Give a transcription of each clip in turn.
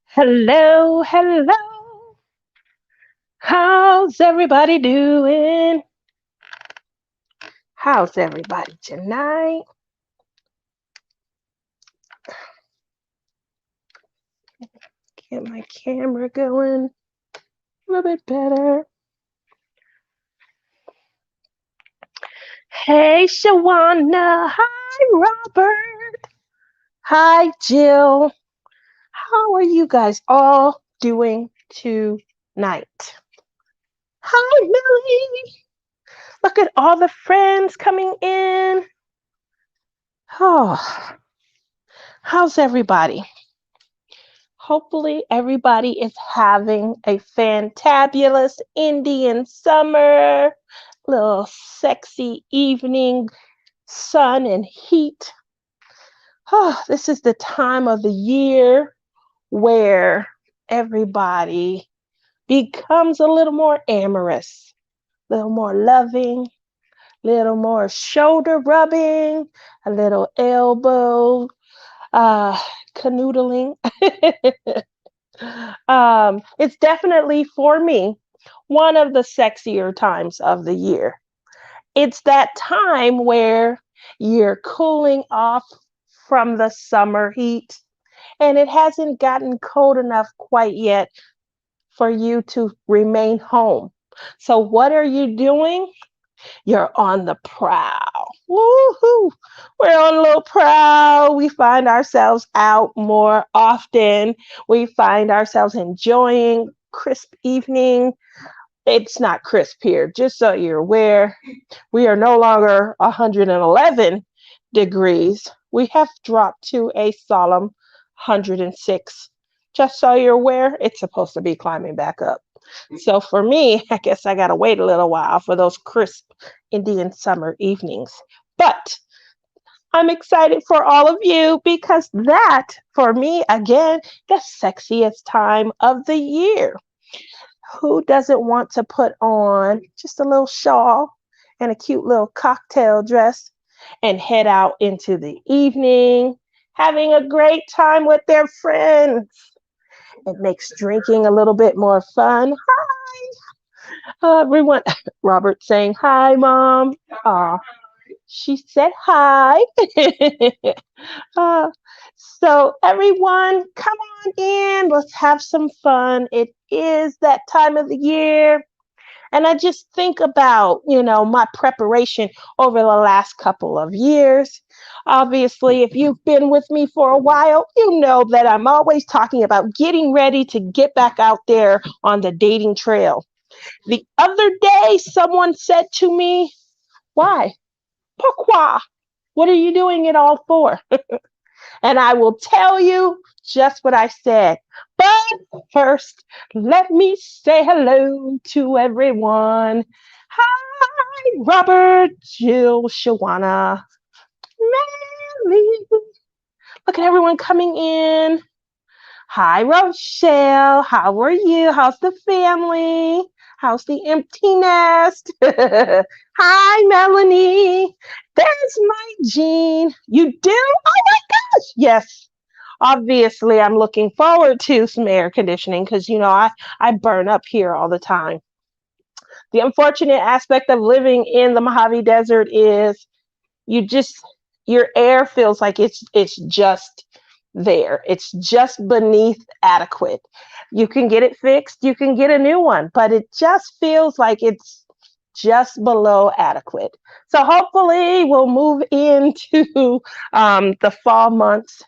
Hello, hello. How's everybody doing? How's everybody tonight? Get my camera going a little bit better. Hey, Shawana. Hi, Robert. Hi, Jill. How are you guys all doing tonight? Hi, Millie. Look at all the friends coming in. Oh, how's everybody? Hopefully, everybody is having a fantabulous Indian summer, little sexy evening, sun and heat. Oh, this is the time of the year where everybody becomes a little more amorous, a little more loving, a little more shoulder rubbing, a little elbow uh, canoodling. It's definitely for me one of the sexier times of the year. It's that time where you're cooling off from the summer heat and it hasn't gotten cold enough quite yet for you to remain home. So, what are you doing? You're on the prowl. Woohoo! We're on a little prowl. We find ourselves out more often. We find ourselves enjoying crisp evening. It's not crisp here, just so you're aware. We are no longer 111 degrees. We have dropped to a solemn 106. Just so you're aware, it's supposed to be climbing back up. So for me, I guess I got to wait a little while for those crisp Indian summer evenings. But I'm excited for all of you because that, for me, again, the sexiest time of the year. Who doesn't want to put on just a little shawl and a cute little cocktail dress and head out into the evening, having a great time with their friends? It makes drinking a little bit more fun. Everyone, Robert saying hi, mom. Aw, she said hi. uh, so everyone, come on in. Let's have some fun. It is that time of the year. And I just think about, my preparation over the last couple of years. Obviously, if you've been with me for a while, you know that I'm always talking about getting ready to get back out there on the dating trail. The other day, someone said to me, why? Pourquoi? What are you doing it all for? And I will tell you just what I said. But first, let me say hello to everyone. Hi, Robert, Jill, Shawana, Melly. Look at everyone coming in. Hi, Rochelle. How are you? How's the family? How's the empty nest? Hi, Melanie. There's my Jean. You do? Oh my gosh. Yes. Obviously, I'm looking forward to some air conditioning because, I burn up here all the time. The unfortunate aspect of living in the Mojave Desert is you just your air feels like it's just there. It's just beneath adequate. You can get it fixed, you can get a new one, but it just feels like it's just below adequate. So hopefully we'll move into the fall months.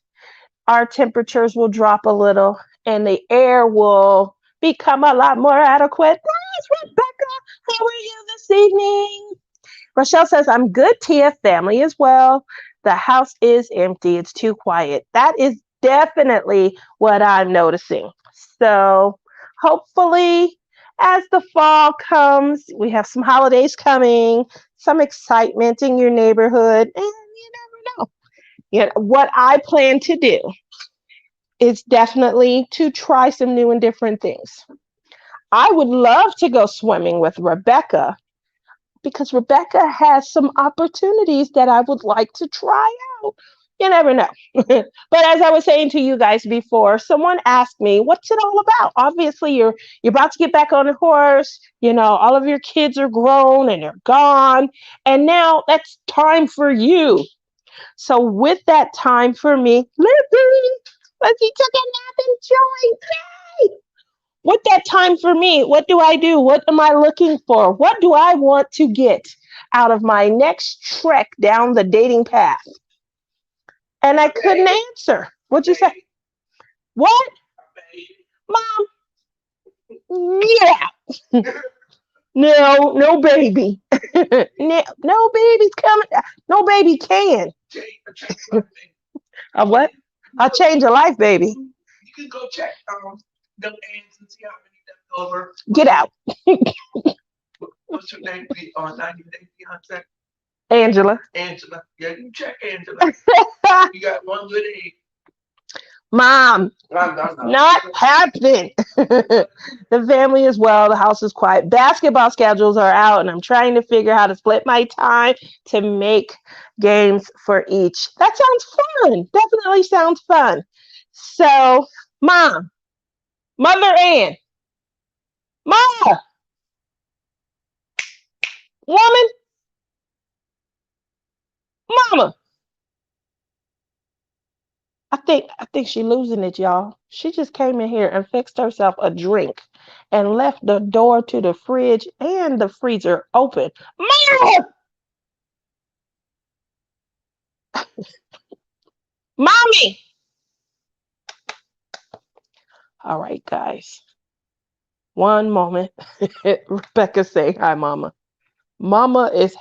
Our temperatures will drop a little and the air will become a lot more adequate. Yes, Rebecca, how are you this evening? Rochelle says, I'm good, Tia, family as well. The house is empty. It's too quiet. That is definitely what I'm noticing. So hopefully, as the fall comes, we have some holidays coming, some excitement in your neighborhood, and you never know. What I plan to do is definitely to try some new and different things. I would love to go swimming with Rebecca because Rebecca has some opportunities that I would like to try out. You never know. But as I was saying to you guys before, someone asked me, what's it all about? Obviously, you're about to get back on the horse. All of your kids are grown and they're gone. And now that's time for you. So with that time for me, Lizzie took a nap and joined. Yay! With that time for me, what do I do? What am I looking for? What do I want to get out of my next trek down the dating path? And I couldn't answer. What'd you say? What? Mom, get out. No, no baby. No, no baby's coming. No baby can. A what? I'll change a life, baby. You can go check them ants and see how many left over. Get out. What's her name on 90 Day Fiance? Angela. Angela. Yeah, you check Angela. You got one good egg. Mom, not happening. The family is well. The house is quiet. Basketball schedules are out, and I'm trying to figure how to split my time to make games for each. That sounds fun. Definitely sounds fun. So, Mom, Mother Ann, Ma, woman, Mama. I think she's losing it, y'all. She just came in here and fixed herself a drink and left the door to the fridge and the freezer open. Mom! Mommy! All right, guys. One moment. Rebecca saying hi, Mama. Mama is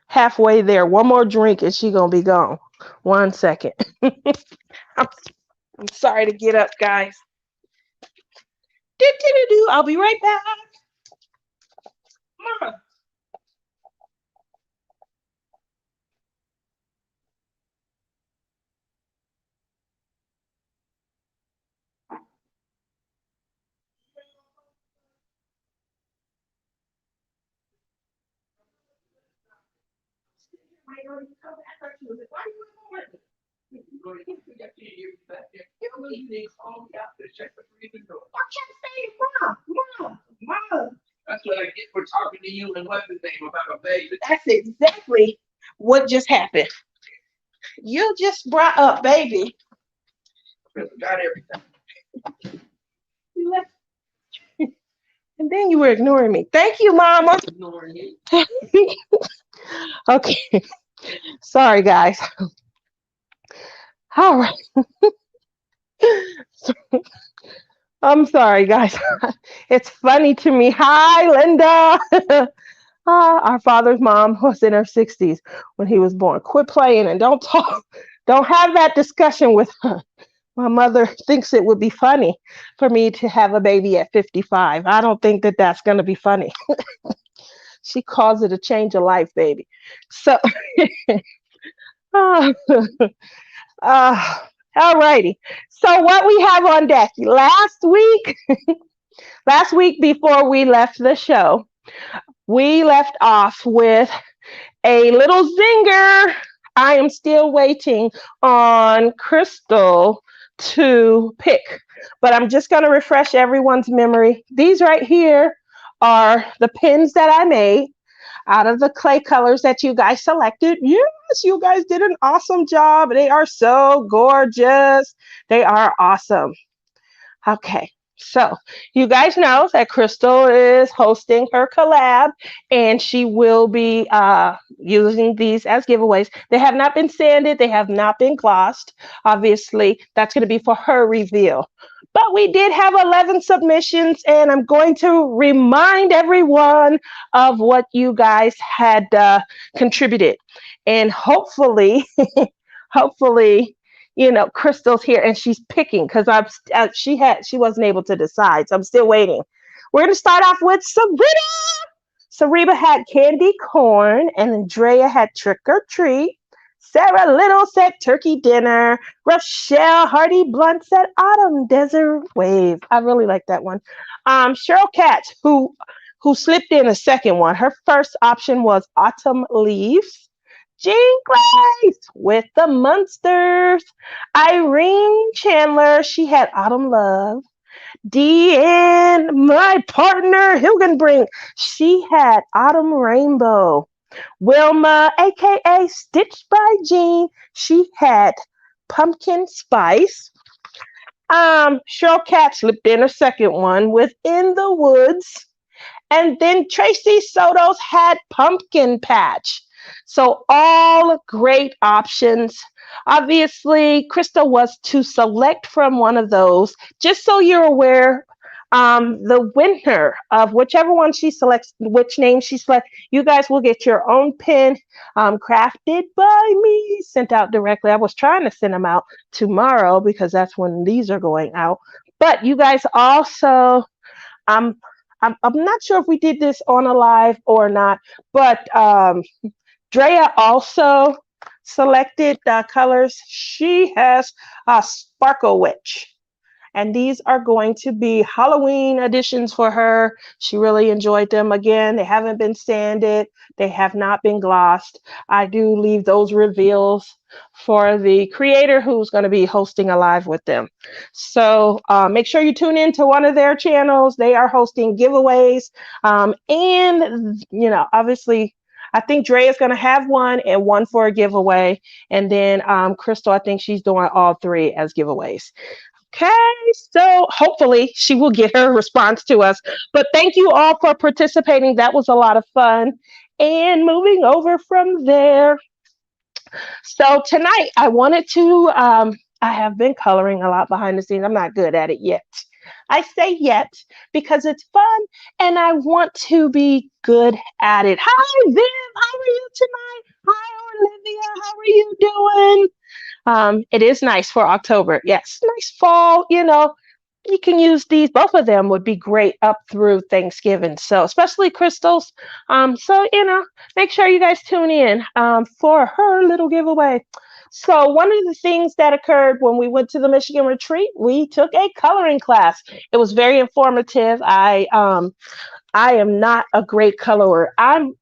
halfway there. One more drink and she gonna be gone. 1 second. I'm, I'm sorry to get up, guys. I'll be right back. Mama. Mom. That's what I get for talking to you and what's his name about a baby. That's exactly what just happened. You just brought up baby. I forgot everything. You left, and then you were ignoring me. Thank you, Mama. Ignoring you. Okay. Sorry, guys. All right. I'm sorry, guys. It's funny to me. Hi, Linda. Our father's mom was in her 60s when he was born. Quit playing and don't talk. Don't have that discussion with her. My mother thinks it would be funny for me to have a baby at 55. I don't think that that's going to be funny. She calls it a change of life, baby. So, uh, all righty. So, what we have on deck last week before we left the show, we left off with a little zinger. I am still waiting on Crystal to pick, but I'm just going to refresh everyone's memory. These right here are the pins that I made out of the clay colors that you guys selected. Yes, you guys did an awesome job. They are so gorgeous. They are awesome. Okay. So you guys know that Crystal is hosting her collab and she will be using these as giveaways. They have not been sanded. They have not been glossed. Obviously, that's going to be for her reveal. But we did have 11 submissions and I'm going to remind everyone of what you guys had contributed. And hopefully, hopefully, Crystal's here and she's picking because she wasn't able to decide, so I'm still waiting. We're going to start off with Sarita had candy corn, and Andrea had trick or treat. Sarah Little said turkey dinner. Rochelle Hardy Blunt said autumn desert wave. I really like that one. Cheryl Katz, who slipped in a second one. Her first option was autumn leaves. Jean Grace with the Munsters. Irene Chandler, she had Autumn Love. Deanne, my partner, Hilgenbrink, she had Autumn Rainbow. Wilma, aka Stitched by Jean, she had Pumpkin Spice. Cheryl Cat slipped in a second one with In the Woods. And then Tracy Soto's had Pumpkin Patch. So all great options. Obviously, Krista was to select from one of those. Just so you're aware, the winner of whichever one she selects, which name she selects, you guys will get your own pin crafted by me, sent out directly. I was trying to send them out tomorrow because that's when these are going out. But you guys also, um, I'm not sure if we did this on a live or not, but Drea also selected colors. She has a Sparkle Witch. And these are going to be Halloween editions for her. She really enjoyed them. Again, they haven't been sanded. They have not been glossed. I do leave those reveals for the creator who's going to be hosting a live with them. So make sure you tune in to one of their channels. They are hosting giveaways. And, you know, obviously, I think Dre is going to have one and one for a giveaway. And then Crystal, I think she's doing all three as giveaways. Okay, so hopefully she will get her response to us. But thank you all for participating. That was a lot of fun. And moving over from there. So tonight I wanted to, I have been coloring a lot behind the scenes. I'm not good at it yet. I say yet because it's fun and I want to be good at it. Hi, Viv. How are you tonight? Hi, Olivia. How are you doing? It is nice for October. Yes, nice fall. You know, you can use these. Both of them would be great up through Thanksgiving. So, especially crystals. So you know, make sure you guys tune in for her little giveaway. So, one of the things that occurred when we went to the Michigan retreat, we took a coloring class. It was very informative. I am not a great colorer. I'm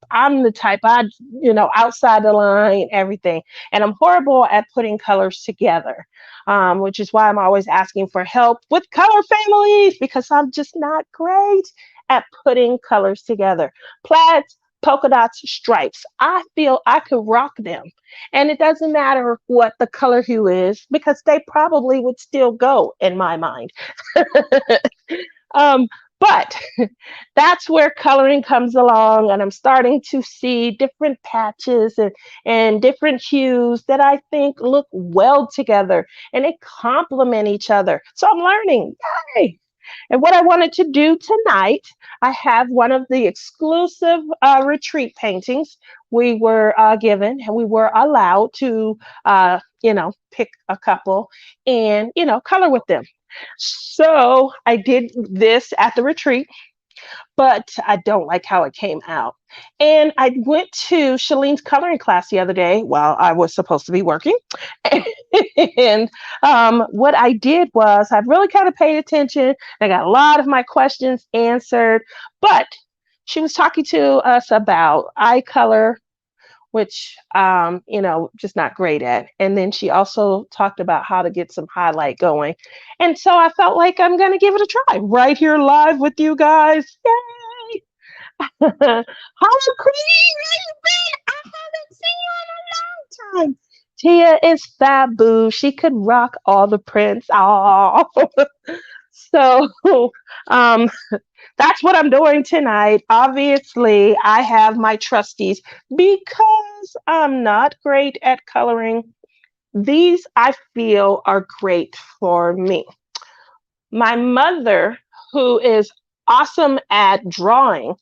the type outside the line, everything, and I'm horrible at putting colors together, which is why I'm always asking for help with color families because I'm just not great at putting colors together. Plaids, polka dots, stripes. I feel I could rock them, and it doesn't matter what the color hue is because they probably would still go in my mind. um, but that's where coloring comes along, and I'm starting to see different patches and different hues that I think look well together and they complement each other. So I'm learning. Yay! And what I wanted to do tonight, I have one of the exclusive retreat paintings we were given, and we were allowed to, pick a couple and, color with them. So I did this at the retreat, but I don't like how it came out. And I went to Shalene's coloring class the other day while I was supposed to be working. And what I did was I really kind of paid attention. I got a lot of my questions answered, but she was talking to us about eye color, which just not great at. And then she also talked about how to get some highlight going. And so I felt like I'm going to give it a try right here live with you guys. Yay! Hello, Queen. How you been? I haven't seen you in a long time. Tia is Fabu. She could rock all the prints. Oh, so um, that's what I'm doing tonight. Obviously, I have my trustees because I'm not great at coloring. These I feel are great for me. My mother, who is awesome at drawing,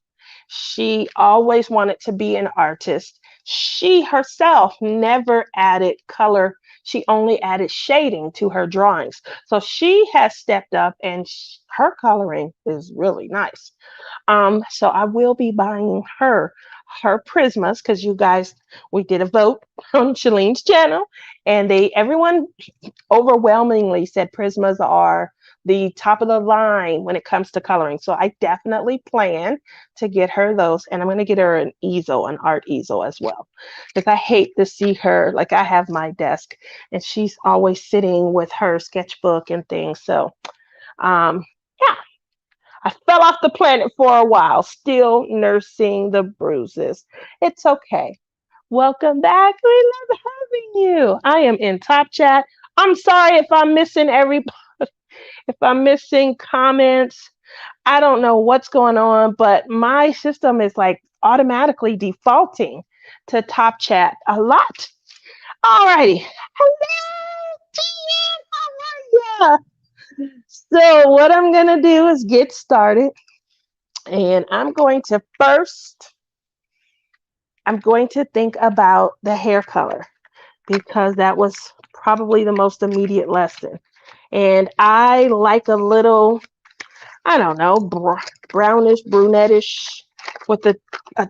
she always wanted to be an artist. She herself never added color. She only added shading to her drawings. So she has stepped up and her coloring is really nice. So I will be buying her Prismas because you guys, we did a vote on Shalene's channel and everyone overwhelmingly said Prismas are the top of the line when it comes to coloring. So I definitely plan to get her those, and I'm going to get her an easel, an art easel as well, because I hate to see her, like I have my desk and she's always sitting with her sketchbook and things. So yeah, I fell off the planet for a while, still nursing the bruises. It's okay. Welcome back. We love having you. I am in Top Chat. I'm sorry if I'm missing if I'm missing comments. I don't know what's going on, but my system is like automatically defaulting to Top Chat a lot. Alrighty. Hello, TN. How are ya? So what I'm gonna do is get started, and I'm going to think about the hair color because that was probably the most immediate lesson. And I like a little, I don't know, brownish, brunettish with a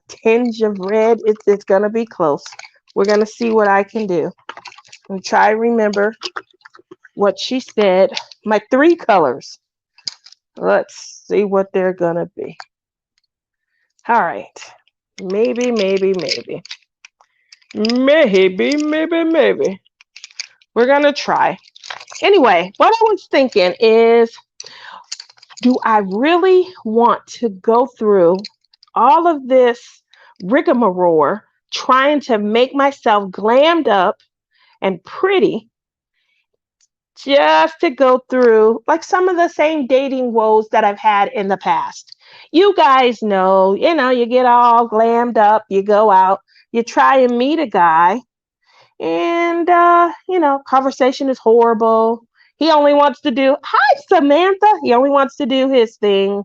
tinge of red. It's going to be close. We're going to see what I can do. And try to remember what she said. My 3 colors. Let's see what they're going to be. All right. Maybe, maybe, maybe. Maybe, maybe, maybe. We're going to try. Anyway, what I was thinking is, do I really want to go through all of this rigmarole trying to make myself glammed up and pretty just to go through like some of the same dating woes that I've had in the past? You guys know, you get all glammed up, you go out, you try and meet a guy, and conversation is horrible. He only wants to do, hi Samantha, he only wants to do his thing,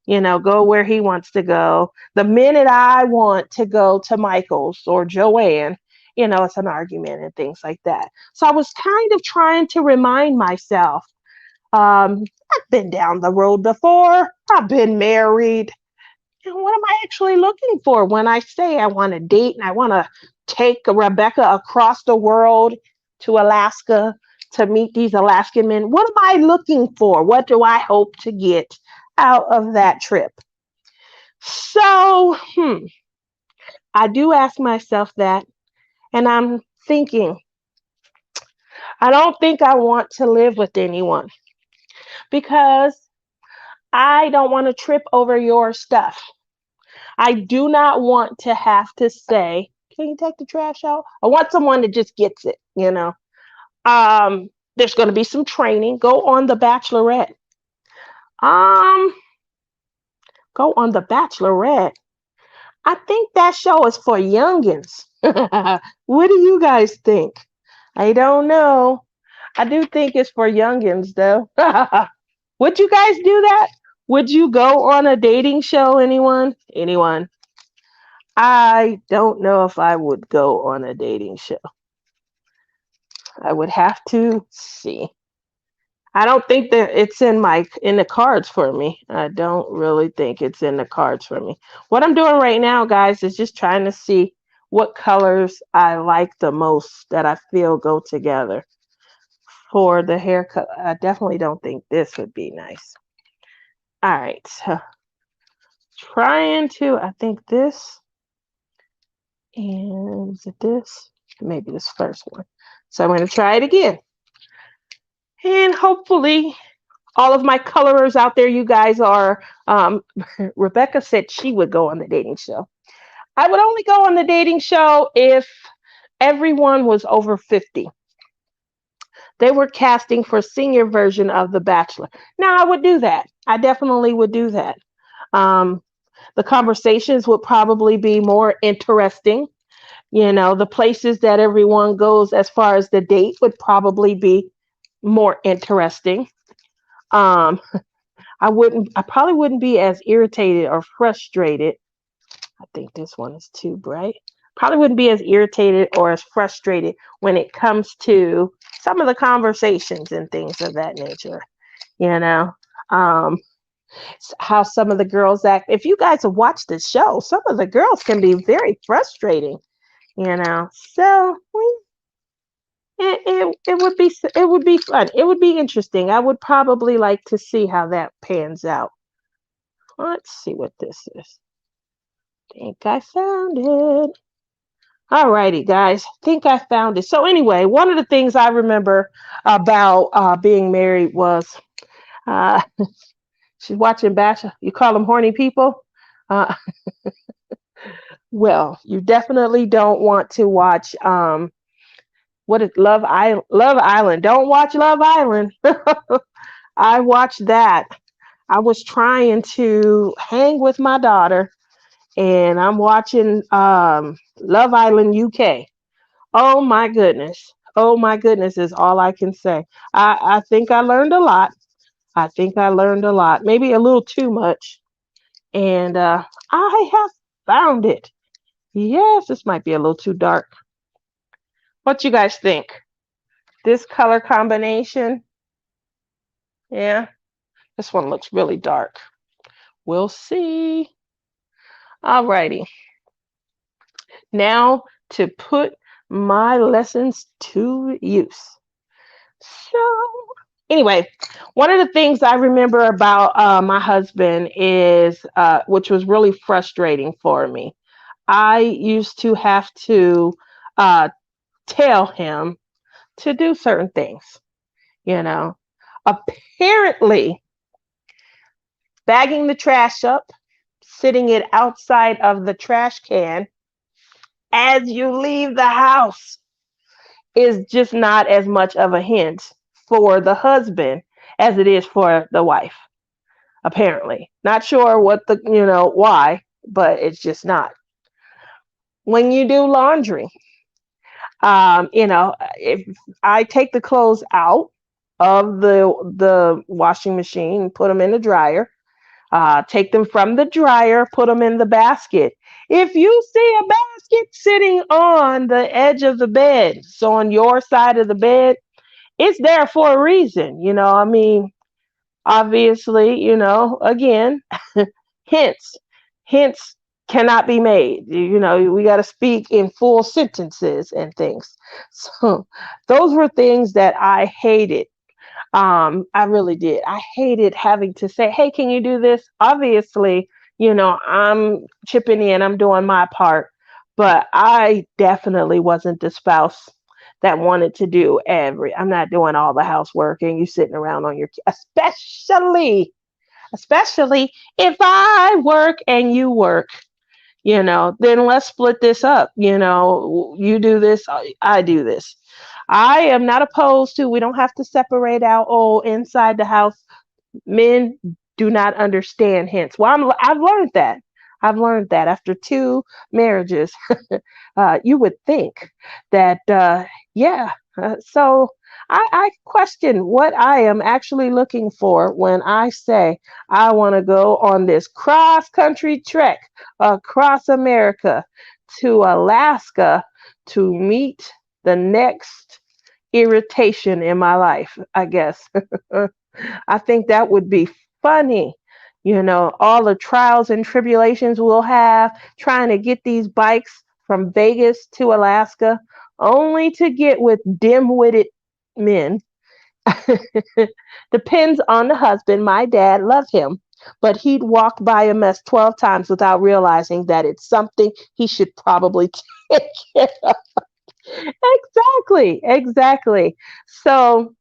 go where he wants to go. The minute I want to go to Michael's or Joanne, it's an argument and things like that. So I was kind of trying to remind myself, I've been down the road before, I've been married. And what am I actually looking for when I say I want to date and I want to take Rebecca across the world to Alaska to meet these Alaskan men? What am I looking for? What do I hope to get out of that trip? So, I do ask myself that, and I'm thinking, I don't think I want to live with anyone because I don't want to trip over your stuff. I do not want to have to say, can you take the trash out? I want someone that just gets it. There's going to be some training. Go on The Bachelorette. Um, Go on The Bachelorette. I think that show is for youngins. What do you guys think? I don't know. I do think it's for youngins, though. Would you guys do that? Would you go on a dating show, anyone? Anyone? I don't know if I would go on a dating show. I would have to see. I don't think that it's in the cards for me. I don't really think it's in the cards for me. What I'm doing right now, guys, is just trying to see what colors I like the most that I feel go together for the haircut. I definitely don't think this would be nice. All right, so I think this, and is it this? Maybe this first one. So I'm going to try it again. And hopefully all of my colorers out there, you guys are, Rebecca said she would go on the dating show. I would only go on the dating show if everyone was over 50. They were casting for senior version of The Bachelor. Now I would do that. I definitely would do that. The conversations would probably be more interesting. The places that everyone goes as far as the date would probably be more interesting. I probably wouldn't be as irritated or frustrated. I think this one is too bright. Probably wouldn't be as irritated or as frustrated when it comes to some of the conversations and things of that nature. How some of the girls act. If you guys have watched the show, some of the girls can be very frustrating. So It would be fun. It would be interesting. I would probably like to see how that pans out. Let's see what this is. Think I found it. Alrighty, guys. Think I found it. So anyway, one of the things I remember about being married was uh, she's watching Bachelor. You call them horny people. Uh, well, you definitely don't want to watch what is Love Island. Love Island. Don't watch Love Island. I watched that. I was trying to hang with my daughter, and I'm watching Love Island UK. Oh my goodness. Oh my goodness is all I can say. I think I learned a lot. I think I learned a lot, maybe a little too much. And I have found it. Yes, this might be a little too dark. What you guys think? This color combination? Yeah, this one looks really dark. We'll see. Alrighty. Now to put my lessons to use. So, anyway, one of the things I remember about my husband is, which was really frustrating for me. I used to have to uh, tell him to do certain things, you know. Apparently, bagging the trash up, sitting it outside of the trash can as you leave the house is just not as much of a hint for the husband as it is for the wife. Apparently, not sure what the why, but it's just not. When you do laundry, if I take the clothes out of the washing machine, put them in the dryer, take them from the dryer, put them in the basket. If you see a basket sitting on the edge of the bed, so on your side of the bed, it's there for a reason. I mean, obviously, again, hints, hints cannot be made. We got to speak in full sentences and things. So those were things that I hated. I really did. I hated having to say, "Hey, can you do this?" Obviously, I'm chipping in, I'm doing my part, but I definitely wasn't the spouse that wanted to do I'm not doing all the housework and you sitting around on your, especially if I work and you work, then let's split this up. You do this, I do this. I am not opposed to, we don't have to separate out, oh, inside the house. Men do not understand hints. Well, I've learned that. I've learned that after two marriages. You would think that, yeah. So I question what I am actually looking for when I say I want to go on this cross country trek across America to Alaska to meet the next irritation in my life, I guess. I think that would be funny. All the trials and tribulations we'll have trying to get these bikes from Vegas to Alaska, only to get with dim witted men. Depends on the husband. My dad loved him, but he'd walk by a mess 12 times without realizing that it's something he should probably take care of. Exactly, exactly. So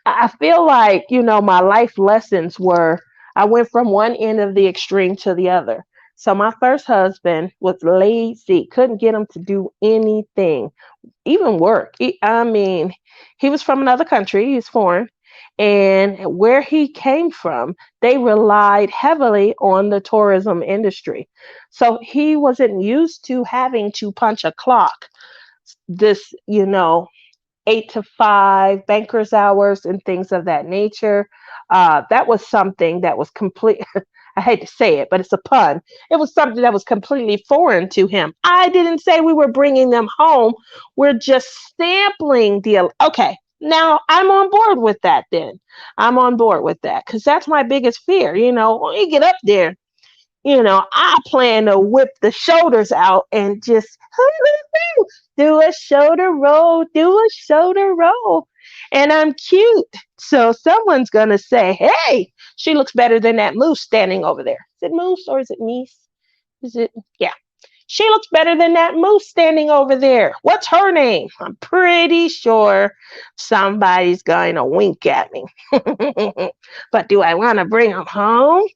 I feel like, my life lessons were, I went from one end of the extreme to the other. So my first husband was lazy, couldn't get him to do anything, even work. I mean, he was from another country, he's foreign. And where he came from, they relied heavily on the tourism industry. So he wasn't used to having to punch a clock. This, 8 to 5, banker's hours, and things of that nature. That was something that was complete. I hate to say it, but it's a pun. It was something that was completely foreign to him. I didn't say we were bringing them home. We're just sampling the. Okay, now I'm on board with that. Then I'm on board with that because that's my biggest fear. When you get up there, I plan to whip the shoulders out and just do a shoulder roll, do a shoulder roll. And I'm cute. So someone's going to say, hey, she looks better than that moose standing over there. Is it moose or is it meese? Is it? Yeah. She looks better than that moose standing over there. What's her name? I'm pretty sure somebody's going to wink at me. But do I want to bring them home?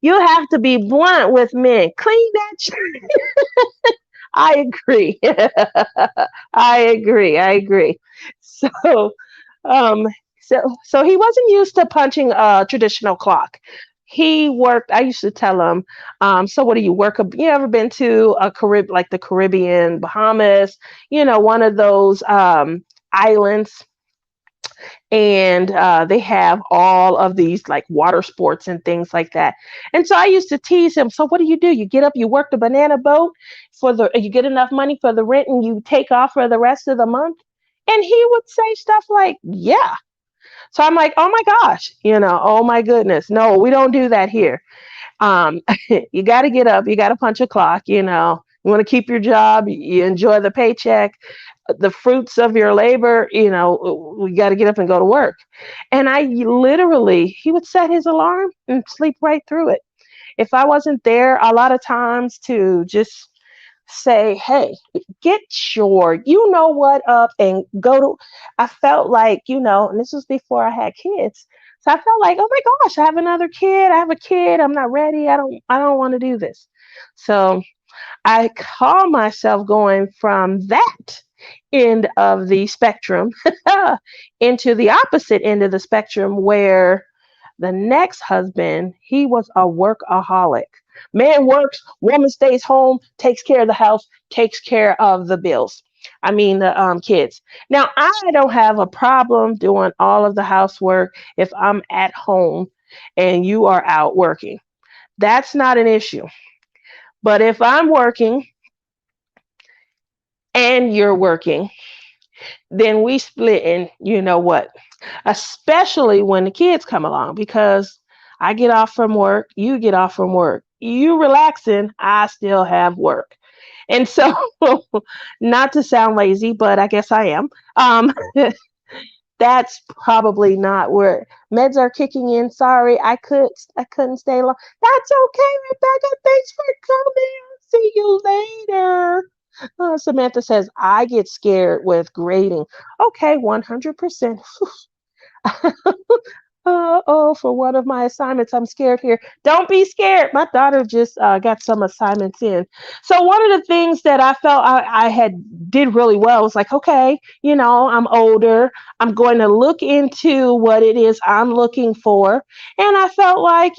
You have to be blunt with men. Clean that shirt. I agree. I agree. I agree. So, um, so he wasn't used to punching a traditional clock. He worked. I used to tell him, so what do you work? You ever been to a like the Caribbean, Bahamas? One of those islands, and they have all of these like water sports and things like that. And so I used to tease him. So what do? You get up, you work the banana boat you get enough money for the rent, and you take off for the rest of the month. And he would say stuff like, "Yeah." So I'm like, "Oh my gosh, oh my goodness, no, we don't do that here." Um, you got to get up, you got to punch a clock. You want to keep your job, you enjoy the paycheck, the fruits of your labor, we got to get up and go to work. And I literally, he would set his alarm and sleep right through it. If I wasn't there, a lot of times to just say, hey, get your, what up and go to, I felt like, and this was before I had kids. So I felt like, oh my gosh, I have another kid. I have a kid. I'm not ready. I don't want to do this. So I call myself going from that end of the spectrum into the opposite end of the spectrum, where the next husband, he was a workaholic. Man works, woman stays home, takes care of the house, takes care of the bills. I mean, the kids. Now, I don't have a problem doing all of the housework if I'm at home and you are out working. That's not an issue. But if I'm working and you're working, then we split in, what? Especially when the kids come along, because I get off from work, you get off from work, you relaxing, I still have work. And so, not to sound lazy, but I guess I am. That's probably not where meds are kicking in. Sorry, I couldn't stay long. That's okay, Rebecca. Thanks for coming. See you later. Samantha says, I get scared with grading. Okay, 100%. For one of my assignments, I'm scared here. Don't be scared. My daughter just got some assignments in. So one of the things that I felt I had did really well was like, okay, I'm older. I'm going to look into what it is I'm looking for. And I felt like,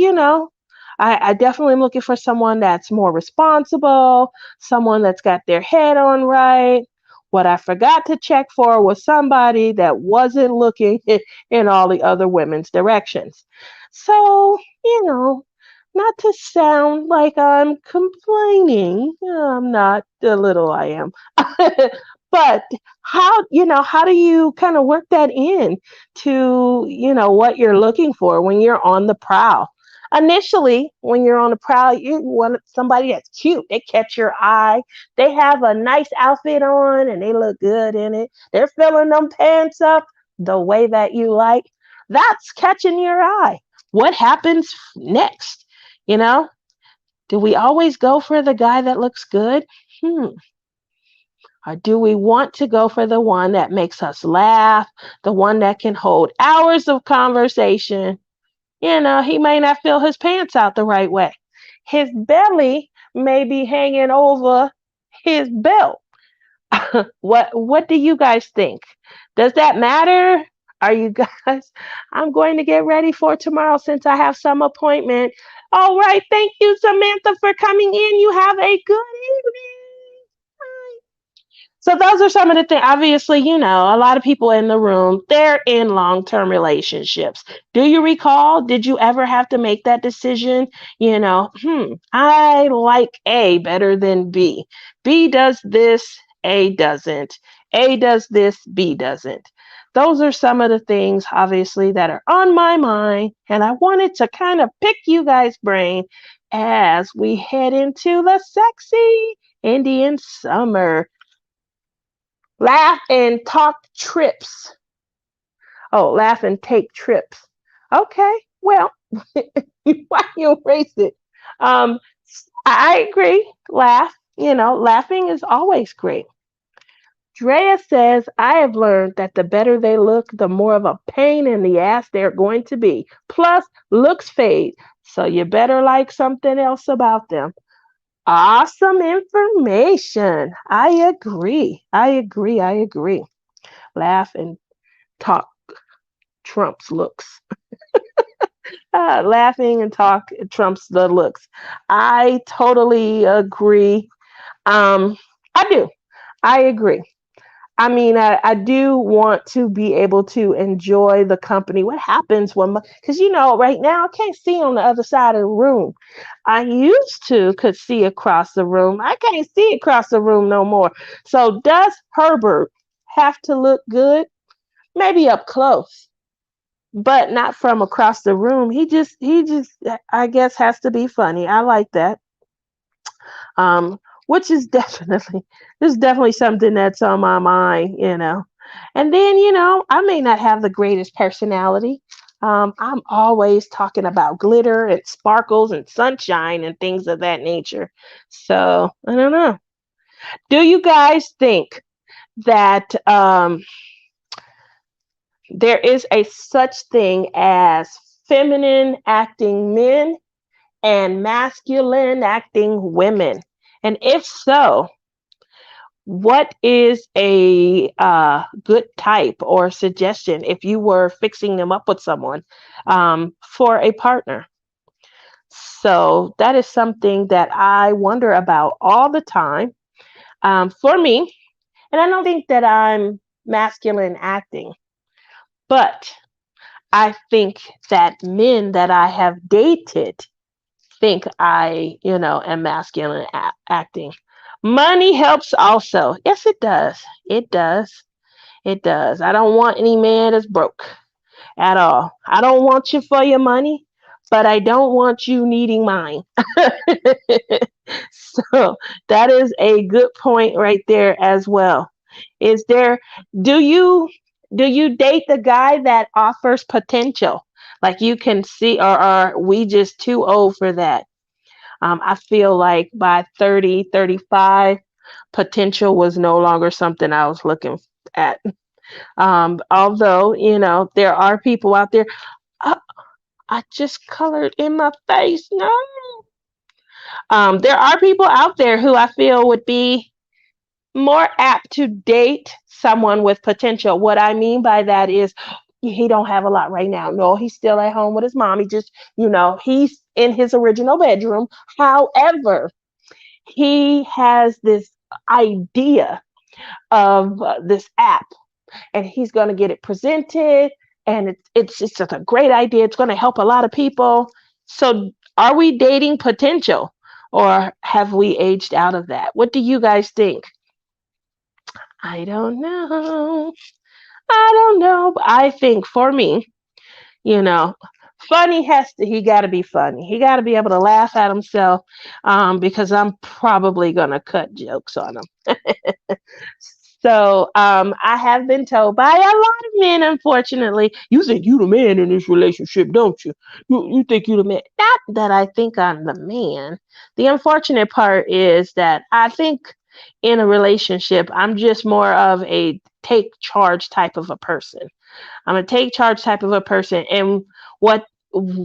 I definitely am looking for someone that's more responsible, someone that's got their head on right. What I forgot to check for was somebody that wasn't looking in all the other women's directions. So, not to sound like I'm complaining, I'm not, a little I am. But how do you kind of work that in to, what you're looking for when you're on the prowl? Initially, when you're on the prowl, you want somebody that's cute. They catch your eye. They have a nice outfit on and they look good in it. They're filling them pants up the way that you like. That's catching your eye. What happens next? You know, do we always go for the guy that looks good? Or do we want to go for the one that makes us laugh, the one that can hold hours of conversation? He may not fill his pants out the right way. His belly may be hanging over his belt. What do you guys think? Does that matter? Are you guys? I'm going to get ready for tomorrow since I have some appointment. All right. Thank you, Samantha, for coming in. You have a good evening. So those are some of the things. Obviously, a lot of people in the room, they're in long-term relationships. Do you recall? Did you ever have to make that decision? I like A better than B. B does this, A doesn't. A does this, B doesn't. Those are some of the things, obviously, that are on my mind. And I wanted to kind of pick you guys' brain as we head into the sexy Indian summer. Laugh and talk trips. Oh, laugh and take trips. Okay, well, why you erase it? Um, I agree. Laugh. Laughing is always great. Drea says, I have learned that the better they look, the more of a pain in the ass they're going to be. Plus, looks fade. So you better like something else about them. Awesome information. I agree. I agree. I agree. Laugh and talk trumps looks. Laughing and talk trumps the looks. I totally agree. Um, I do. I agree. I mean, I do want to be able to enjoy the company. What happens when, because right now I can't see on the other side of the room. I used to could see across the room. I can't see across the room no more. So does Herbert have to look good? Maybe up close, but not from across the room. He just, I guess, has to be funny. I like that. um, which is definitely this is definitely something that's on my mind. And then I may not have the greatest personality. I'm always talking about glitter and sparkles and sunshine and things of that nature. So I don't know. Do you guys think that there is a such thing as feminine acting men and masculine acting women? And if so, what is a good type or suggestion if you were fixing them up with someone for a partner? So that is something that I wonder about all the time. For me, and I don't think that I'm masculine acting, but I think that men that I have dated think I am masculine acting. Money helps also. Yes, it does. It does. It does. I don't want any man that's broke at all. I don't want you for your money, but I don't want you needing mine. So that is a good point right there as well. Is there do you date the guy that offers potential? Like you can see, or are we just too old for that? I feel like by 30, 35, potential was no longer something I was looking at. Although there are people out there. Uh, I just colored in my face. No. There are people out there who I feel would be more apt to date someone with potential. What I mean by that is he don't have a lot right now. No, he's still at home with his mom. He's in his original bedroom. However, he has this idea of this app, and he's going to get it presented, and it's just a great idea. It's going to help a lot of people. So are we dating potential, or have we aged out of that? What do you guys think? I don't know. I don't know. But I think for me, you know, he got to be funny. He got to be able to laugh at himself, because I'm probably going to cut jokes on him. So I have been told by a lot of men, unfortunately, you think you the man in this relationship, don't you? You think you the man. Not that I think I'm the man. The unfortunate part is that I think in a relationship, I'm just more of a take charge type of a person. I'm a take charge type of a person. And what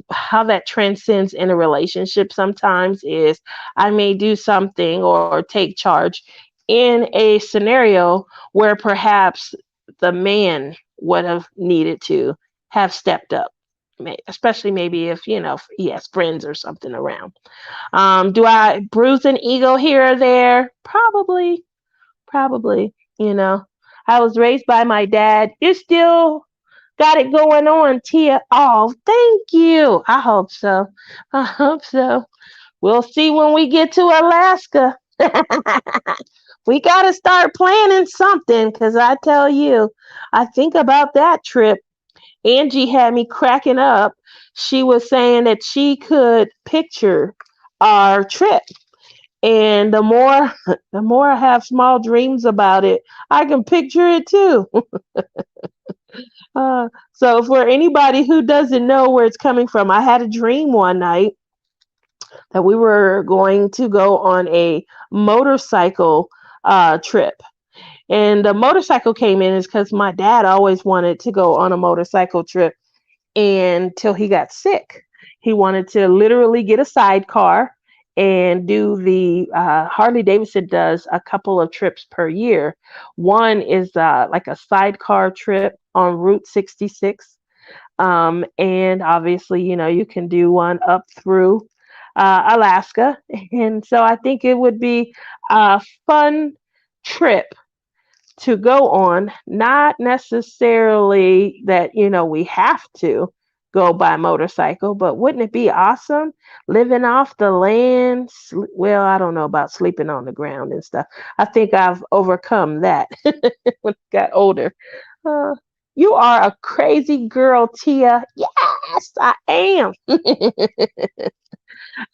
how that transcends in a relationship sometimes is I may do something or take charge in a scenario where perhaps the man would have needed to have stepped up, especially maybe if he has friends or something around. Do I bruise an ego here or there? Probably, probably. I was raised by my dad. You still got it going on, Tia. Oh, thank you. I hope so. I hope so. We'll see when we get to Alaska. We got to start planning something because I tell you, I think about that trip. Angie had me cracking up. She was saying that she could picture our trip. And the more the more I have small dreams about it, I can picture it too. So for anybody who doesn't know where it's coming from, I had a dream one night that we were going to go on a motorcycle trip. And the motorcycle came in is because my dad always wanted to go on a motorcycle trip until he got sick. He wanted to literally get a sidecar and do the Harley Davidson does a couple of trips per year. One is like a sidecar trip on Route 66. And obviously, you can do one up through Alaska. And so I think it would be a fun trip to go on, not necessarily that, we have to go by motorcycle, but wouldn't it be awesome living off the land? Well, I don't know about sleeping on the ground and stuff. I think I've overcome that when I got older. Uh, you are a crazy girl, Tia. Yes, I am.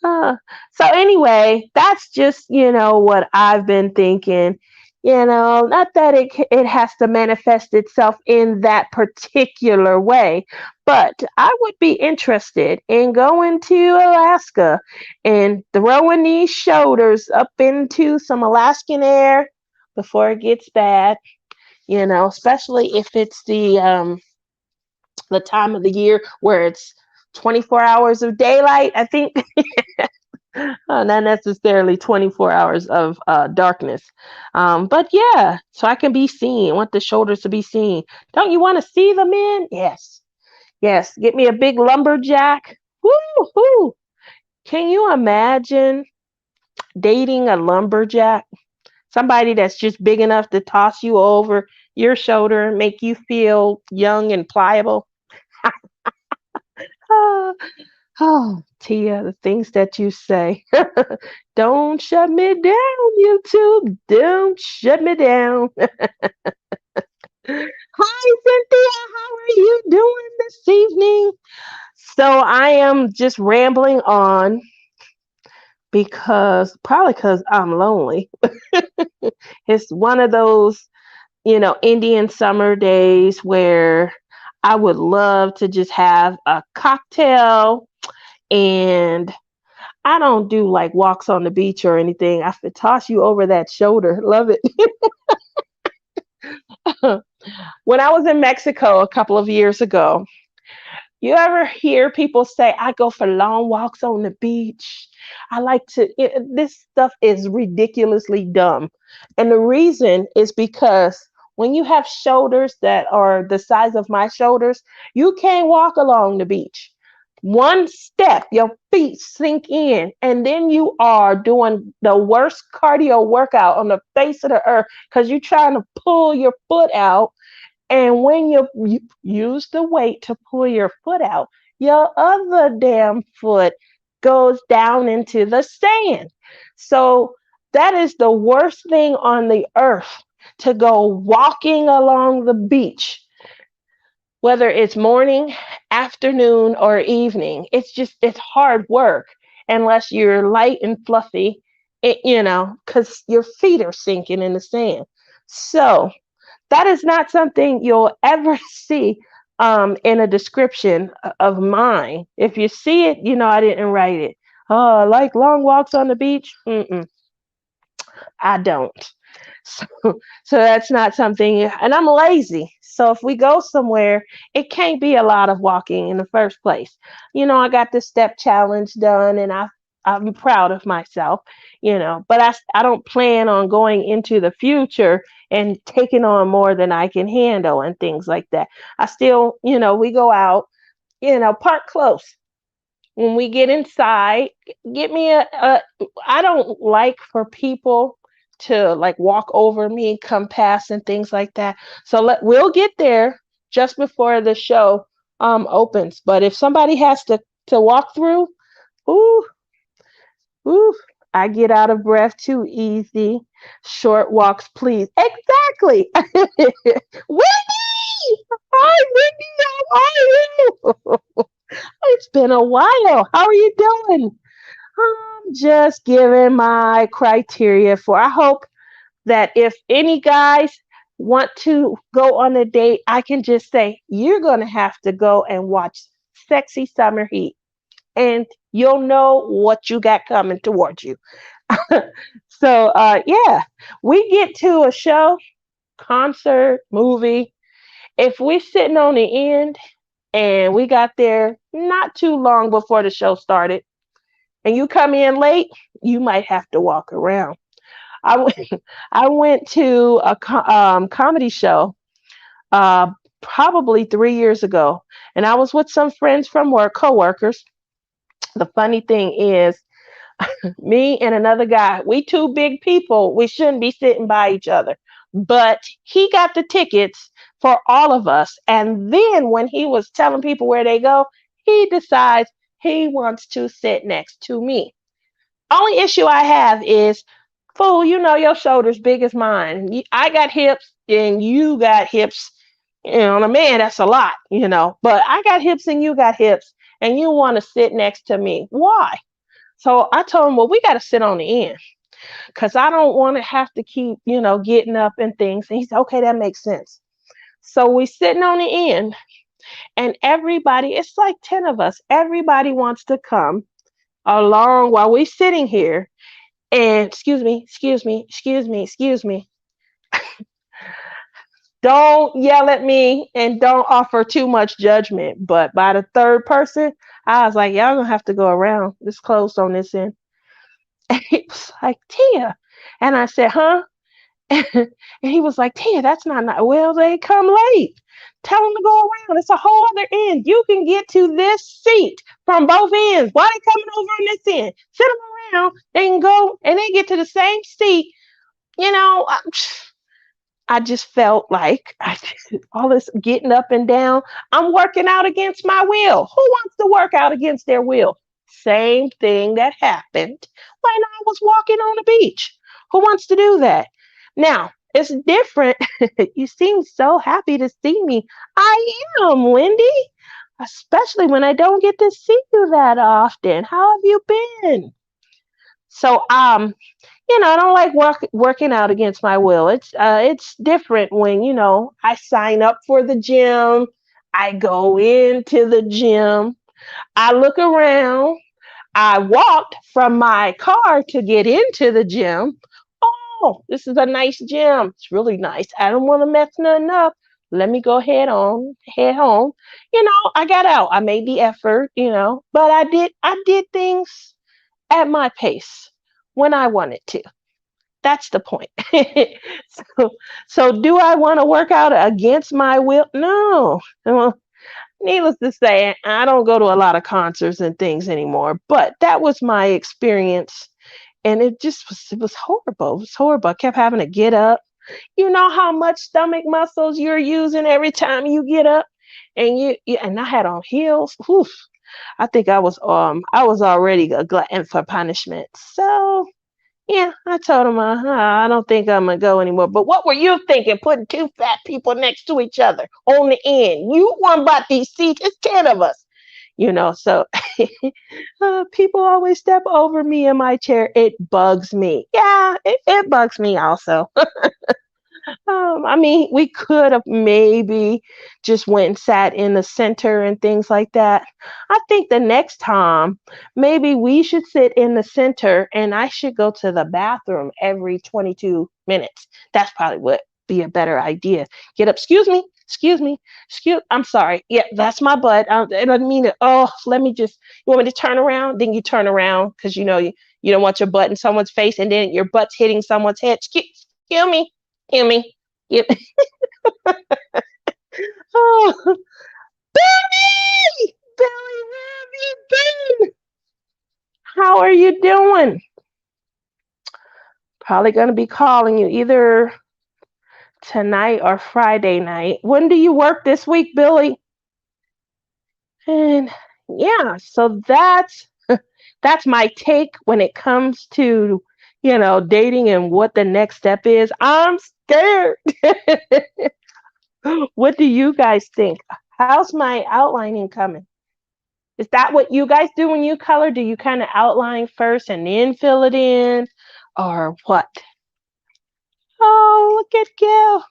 Uh, so anyway, that's just, what I've been thinking. Not that it has to manifest itself in that particular way, but I would be interested in going to Alaska and throwing these shoulders up into some Alaskan air before it gets bad, especially if it's the time of the year where it's 24 hours of daylight. I think not necessarily 24 hours of darkness. But yeah, so I can be seen. I want the shoulders to be seen. Don't you want to see the men? Yes. Yes. Get me a big lumberjack. Woo-hoo. Can you imagine dating a lumberjack? Somebody that's just big enough to toss you over your shoulder and make you feel young and pliable. Ah, oh, Tia, the things that you say. Don't shut me down, YouTube. Don't shut me down. Hi, Cynthia. How are you doing this evening? So I am just rambling on probably because I'm lonely. It's one of those, Indian summer days where I would love to just have a cocktail, and I don't do like walks on the beach or anything. I could toss you over that shoulder. Love it. When I was in Mexico a couple of years ago, you ever hear people say, I go for long walks on the beach? This stuff is ridiculously dumb. And the reason is because when you have shoulders that are the size of my shoulders, you can't walk along the beach. One step, your feet sink in, and then you are doing the worst cardio workout on the face of the earth because you're trying to pull your foot out, and when you use the weight to pull your foot out, your other damn foot goes down into the sand. So that is the worst thing on the earth, to go walking along the beach, whether it's morning, afternoon, or evening. It's hard work unless you're light and fluffy, because your feet are sinking in the sand. So that is not something you'll ever see in a description of mine. If you see it, I didn't write it. Oh, I like long walks on the beach. Mm-mm, I don't. So, so that's not something, and I'm lazy. So if we go somewhere, it can't be a lot of walking in the first place. I got the step challenge done, and I'm proud of myself, but I don't plan on going into the future and taking on more than I can handle and things like that. I still, we go out, park close. When we get inside, get me I don't like for people to like walk over me, come past and things like that. So we'll get there just before the show opens. But if somebody has to walk through, ooh, ooh, I get out of breath too easy. Short walks, please. Exactly. Whitney! Hi, Whitney. How are you? It's been a while. How are you doing? I'm just giving my criteria for. I hope that if any guys want to go on a date, I can just say, you're going to have to go and watch Sexy Summer Heat, and you'll know what you got coming towards you. So, yeah, we get to a show, concert, movie. If we're sitting on the end and we got there not too long before the show started, and you come in late, you might have to walk around. I went, I went to a comedy show uh, probably 3 years ago, and I was with some friends from work, coworkers. The funny thing is, me and another guy, we two big people, we shouldn't be sitting by each other. But he got the tickets for all of us. And then when he was telling people where they go, he decides he wants to sit next to me. Only issue I have is, fool, you know your shoulders big as mine. I got hips and you got hips. You know, on a man, that's a lot, you know. But I got hips and you got hips, and you want to sit next to me. Why? So I told him, well, we got to sit on the end because I don't want to have to keep, getting up and things. And he said, okay, that makes sense. So we sitting on the end, and everybody, it's like 10 of us, everybody wants to come along while we're sitting here. And excuse me. Don't yell at me and don't offer too much judgment. But by the third person, I was like, y'all gonna have to go around. This closed on this end. And he was like, Tia. And I said, huh? And he was like, Tia, that's not nice. Well, they come late. Tell them to go around. It's a whole other end. You can get to this seat from both ends. Why they coming over on this end? Sit them around. They can go and they get to the same seat. You know, I just felt like all this getting up and down, I'm working out against my will. Who wants to work out against their will? Same thing that happened when I was walking on the beach. Who wants to do that? Now, it's different. You seem so happy to see me. I am, Wendy, especially when I don't get to see you that often. How have you been? So, I don't like working out against my will. It's different when I sign up for the gym. I go into the gym. I look around. I walked from my car to get into the gym. Oh, this is a nice gym. It's really nice. I don't want to mess nothing up. Let me go head home. I got out. I made the effort, but I did things at my pace when I wanted to. That's the point. so, so do I want to work out against my will? No. Well, needless to say, I don't go to a lot of concerts and things anymore. But that was my experience, and it was horrible. It was horrible. I kept having to get up. You know how much stomach muscles you're using every time you get up, and I had on heels. Oof, I think I was already a glutton for punishment. So yeah, I told him, I don't think I'm gonna go anymore. But what were you thinking, putting two fat people next to each other on the end? You one bought these seats. It's 10 of us, So people always step over me in my chair. It bugs me. Yeah, it bugs me also. I mean, we could have maybe just went and sat in the center and things like that. I think the next time, maybe we should sit in the center and I should go to the bathroom every 22 minutes. That's probably what be a better idea. Get up, I'm sorry. Yeah, that's my butt. I don't mean it. Oh, you want me to turn around? Then you turn around because you don't want your butt in someone's face and then your butt's hitting someone's head. Excuse me. Hear me? Yep. Oh, Billy! Billy, where have you been? How are you doing? Probably going to be calling you either tonight or Friday night. When do you work this week, Billy? And yeah, so that's my take when it comes to dating and what the next step is. I'm scared. What do you guys think? How's my outlining coming? Is that what you guys do when you color? Do you kind of outline first and then fill it in? Or what? Oh, look at Gil.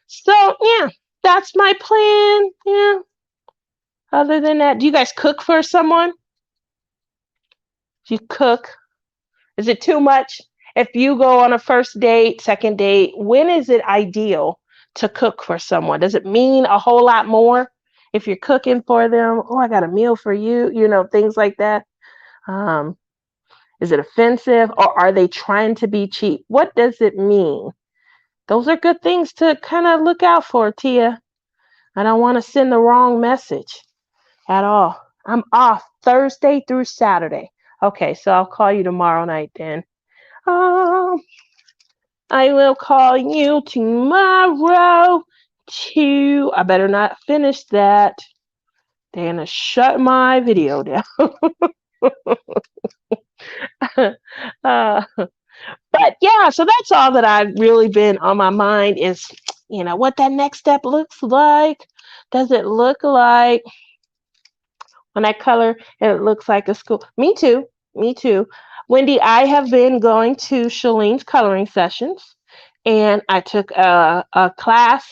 So, yeah, that's my plan. Yeah. Other than that, do you guys cook for someone? Do you cook? Is it too much? If you go on a first date, second date, when is it ideal to cook for someone? Does it mean a whole lot more if you're cooking for them? Oh, I got a meal for you, things like that. Um, is it offensive or are they trying to be cheap? What does it mean? Those are good things to kind of look out for, Tia. I don't want to send the wrong message at all. I'm off Thursday through Saturday. Okay, so I'll call you tomorrow night then. Um, I will call you tomorrow too. I better not finish that. They're gonna shut my video down. uh, but yeah, so that's all that I've really been on my mind is, what that next step looks like. Does it look like when I color, it looks like a school? Me too. Me too. Wendy, I have been going to Shalene's coloring sessions, and I took a class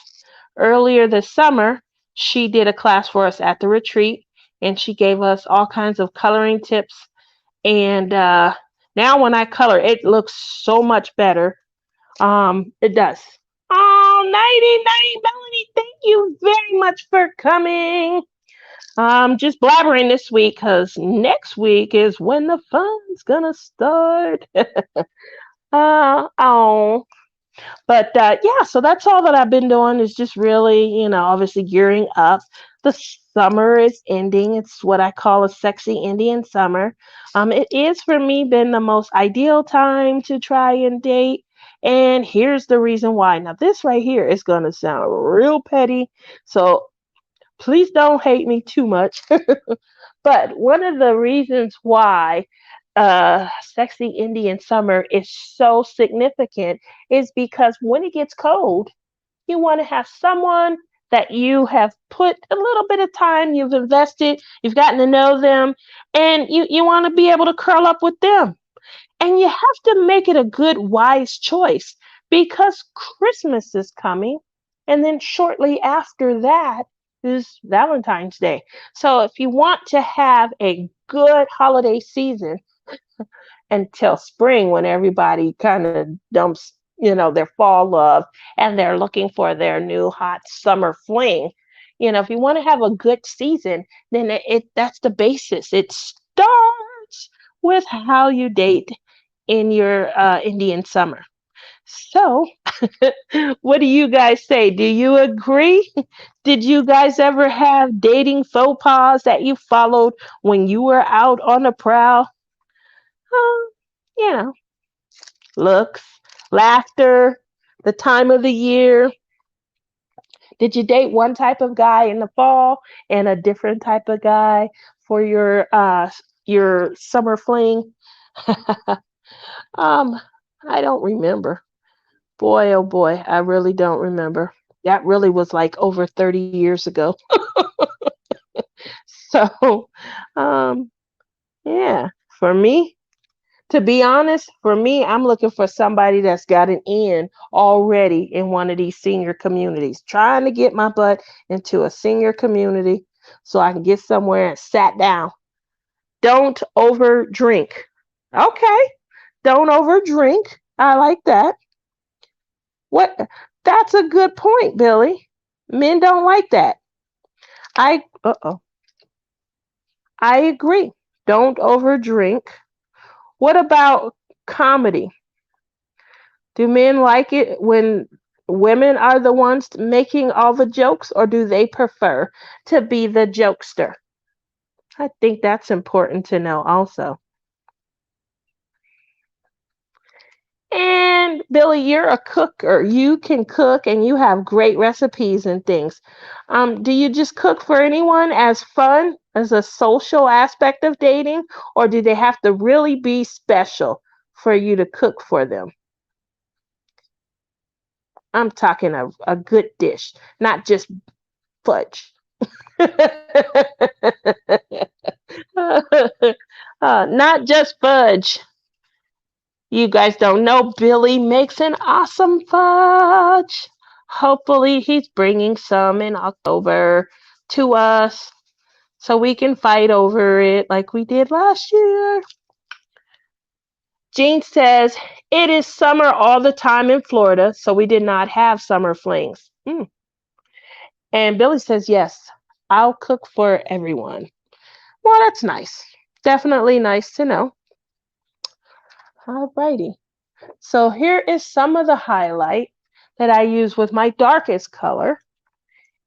earlier this summer. She did a class for us at the retreat, and she gave us all kinds of coloring tips. And now when I color, it looks so much better. It does. Oh, nighty night, Melanie. Thank you very much for coming. I'm just blabbering this week because next week is when the fun's gonna start. Oh, but yeah, so that's all that I've been doing is just really, obviously gearing up. The summer is ending. It's what I call a sexy Indian summer. It is for me been the most ideal time to try and date. And here's the reason why. Now, this right here is going to sound real petty. So please don't hate me too much. But one of the reasons why sexy Indian summer is so significant is because when it gets cold, you want to have someone that you have put a little bit of time, you've invested, you've gotten to know them, and you want to be able to curl up with them. And you have to make it a good, wise choice because Christmas is coming. And then shortly after that is Valentine's Day. So if you want to have a good holiday season until spring when everybody kind of dumps, their fall love and they're looking for their new hot summer fling, if you want to have a good season, then that's the basis. It starts with how you date in your Indian summer. So, what do you guys say? Do you agree? Did you guys ever have dating faux pas that you followed when you were out on the prowl? Um, you know, looks, laughter, the time of the year. Did you date one type of guy in the fall and a different type of guy for your summer fling? um, I don't remember. Boy, oh boy, I really don't remember. That really was like over 30 years ago. So, um, yeah, for me, to be honest, for me, I'm looking for somebody that's got an in already in one of these senior communities, trying to get my butt into a senior community so I can get somewhere and sat down. Don't over drink. Okay, don't over drink. I like that. What? That's a good point, Billy. Men don't like that. Uh-oh. I agree. Don't over drink. What about comedy? Do men like it when women are the ones making all the jokes, or do they prefer to be the jokester? I think that's important to know also. And Billy, you're a cooker. You can cook and you have great recipes and things. Do you just cook for anyone as fun, as a social aspect of dating, or do they have to really be special for you to cook for them? I'm talking a good dish, not just fudge. Not just fudge. You guys don't know Billy makes an awesome fudge. Hopefully, he's bringing some in October to us so we can fight over it like we did last year. Jean says, it is summer all the time in Florida, so we did not have summer flings. And Billy says, yes, I'll cook for everyone. Well, that's nice. Definitely nice to know. Alrighty. So here is some of the highlight that I use with my darkest color.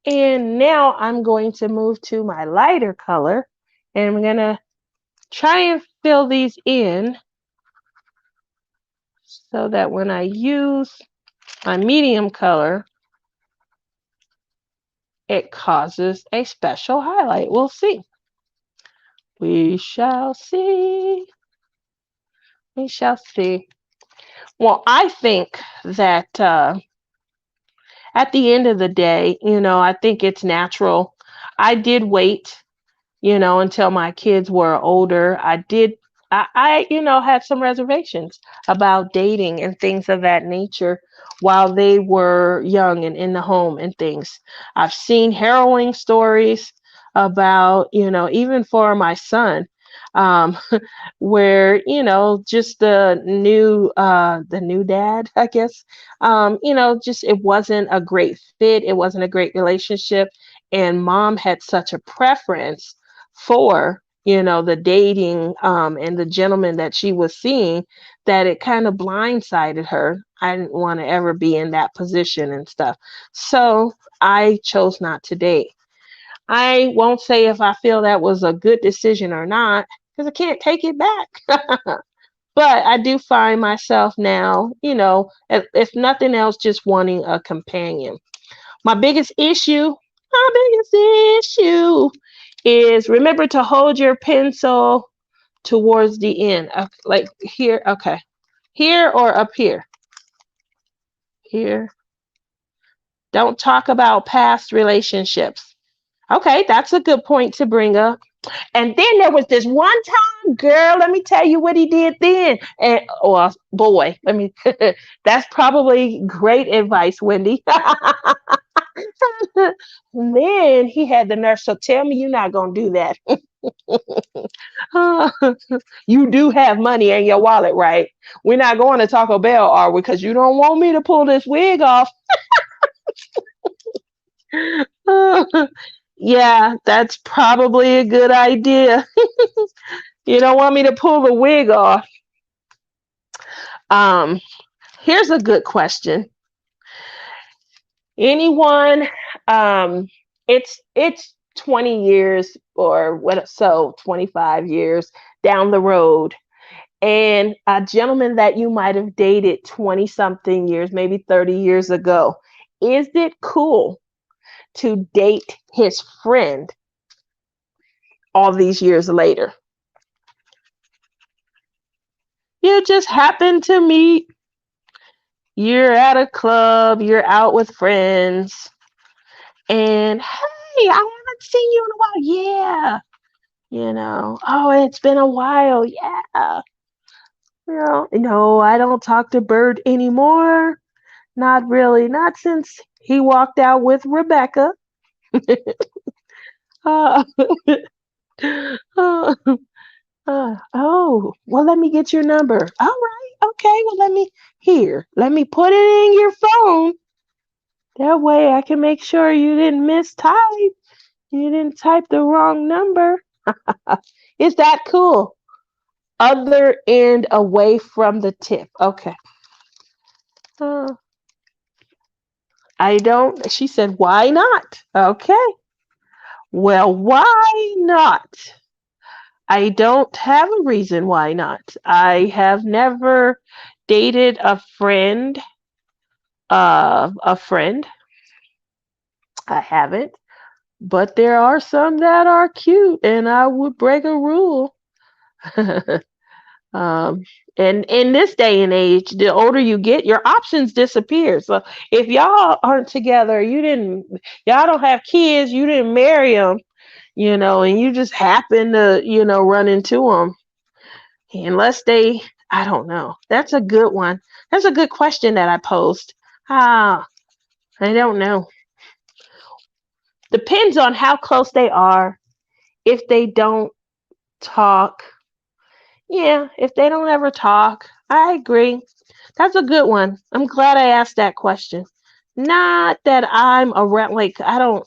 And now I'm going to move to my lighter color and I'm going to try and fill these in so that when I use my medium color, it causes a special highlight. We'll see. We shall see. We shall see. Well, I think that at the end of the day, I think it's natural. I did wait, until my kids were older. I had some reservations about dating and things of that nature while they were young and in the home and things. I've seen harrowing stories about, even for my son, um, where, just the new dad, I guess, just it wasn't a great fit. It wasn't a great relationship. And mom had such a preference for the dating and the gentleman that she was seeing that it kind of blindsided her. I didn't want to ever be in that position and stuff, so I chose not to date. I won't say if I feel that was a good decision or not because I can't take it back. But I do find myself now, if nothing else, just wanting a companion. My biggest issue, my biggest issue is remember to hold your pencil towards the end, like here. Okay, here or up here. Here. Don't talk about past relationships. Okay, that's a good point to bring up. And then there was this one time, girl, let me tell you what he did then. And oh boy, that's probably great advice, Wendy. Then he had the nerve. So tell me you're not gonna do that. You do have money in your wallet, right? We're not going to Taco Bell, are we? Because you don't want me to pull this wig off. Yeah, that's probably a good idea. You don't want me to pull the wig off. Um, Here's a good question. Anyone, it's 20 years or what, so 25 years down the road, and a gentleman that you might have dated 20 something years, maybe 30 years ago, is it cool to date his friend all these years later? You just happen to meet, you're at a club, you're out with friends, and hey, I haven't seen you in a while. Yeah. Oh, it's been a while. Yeah. No, I don't talk to Bird anymore. Not really. Not since he walked out with Rebecca. Uh, uh, oh, well, let me get your number. All right. Okay. Well, let me put it in your phone. That way I can make sure you didn't mistype. You didn't type the wrong number. Is that cool? Other end away from the tip. Okay. Uh, I don't, she said, why not? Okay. Well, why not? I don't have a reason why not. I have never dated a friend of a friend. I haven't. But there are some that are cute, and I would break a rule. Um, and in this day and age, the older you get, your options disappear. So if y'all aren't together, y'all don't have kids, you didn't marry them, and you just happen to, run into them, unless I don't know. That's a good one. That's a good question that I posed. Ah, I don't know. Depends on how close they are. If they don't talk, yeah, if they don't ever talk, I agree. That's a good one. I'm glad I asked that question. Not that I'm around, like, I don't,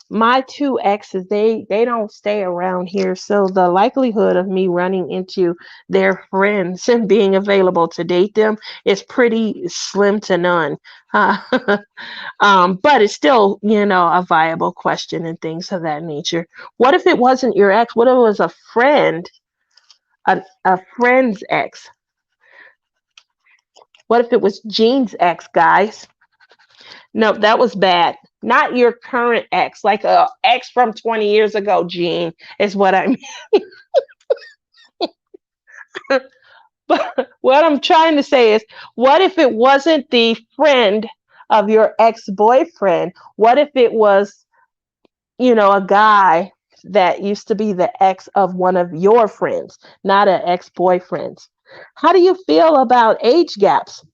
my two exes, they don't stay around here. So the likelihood of me running into their friends and being available to date them is pretty slim to none. Uh, but it's still, a viable question and things of that nature. What if it wasn't your ex? What if it was a friend, a friend's ex? What if it was Jean's ex, guys? No, that was bad. Not your current ex, like a ex from 20 years ago, Jean, is what I mean. But what I'm trying to say is, what if it wasn't the friend of your ex-boyfriend? What if it was, a guy that used to be the ex of one of your friends, not an ex-boyfriend? How do you feel about age gaps?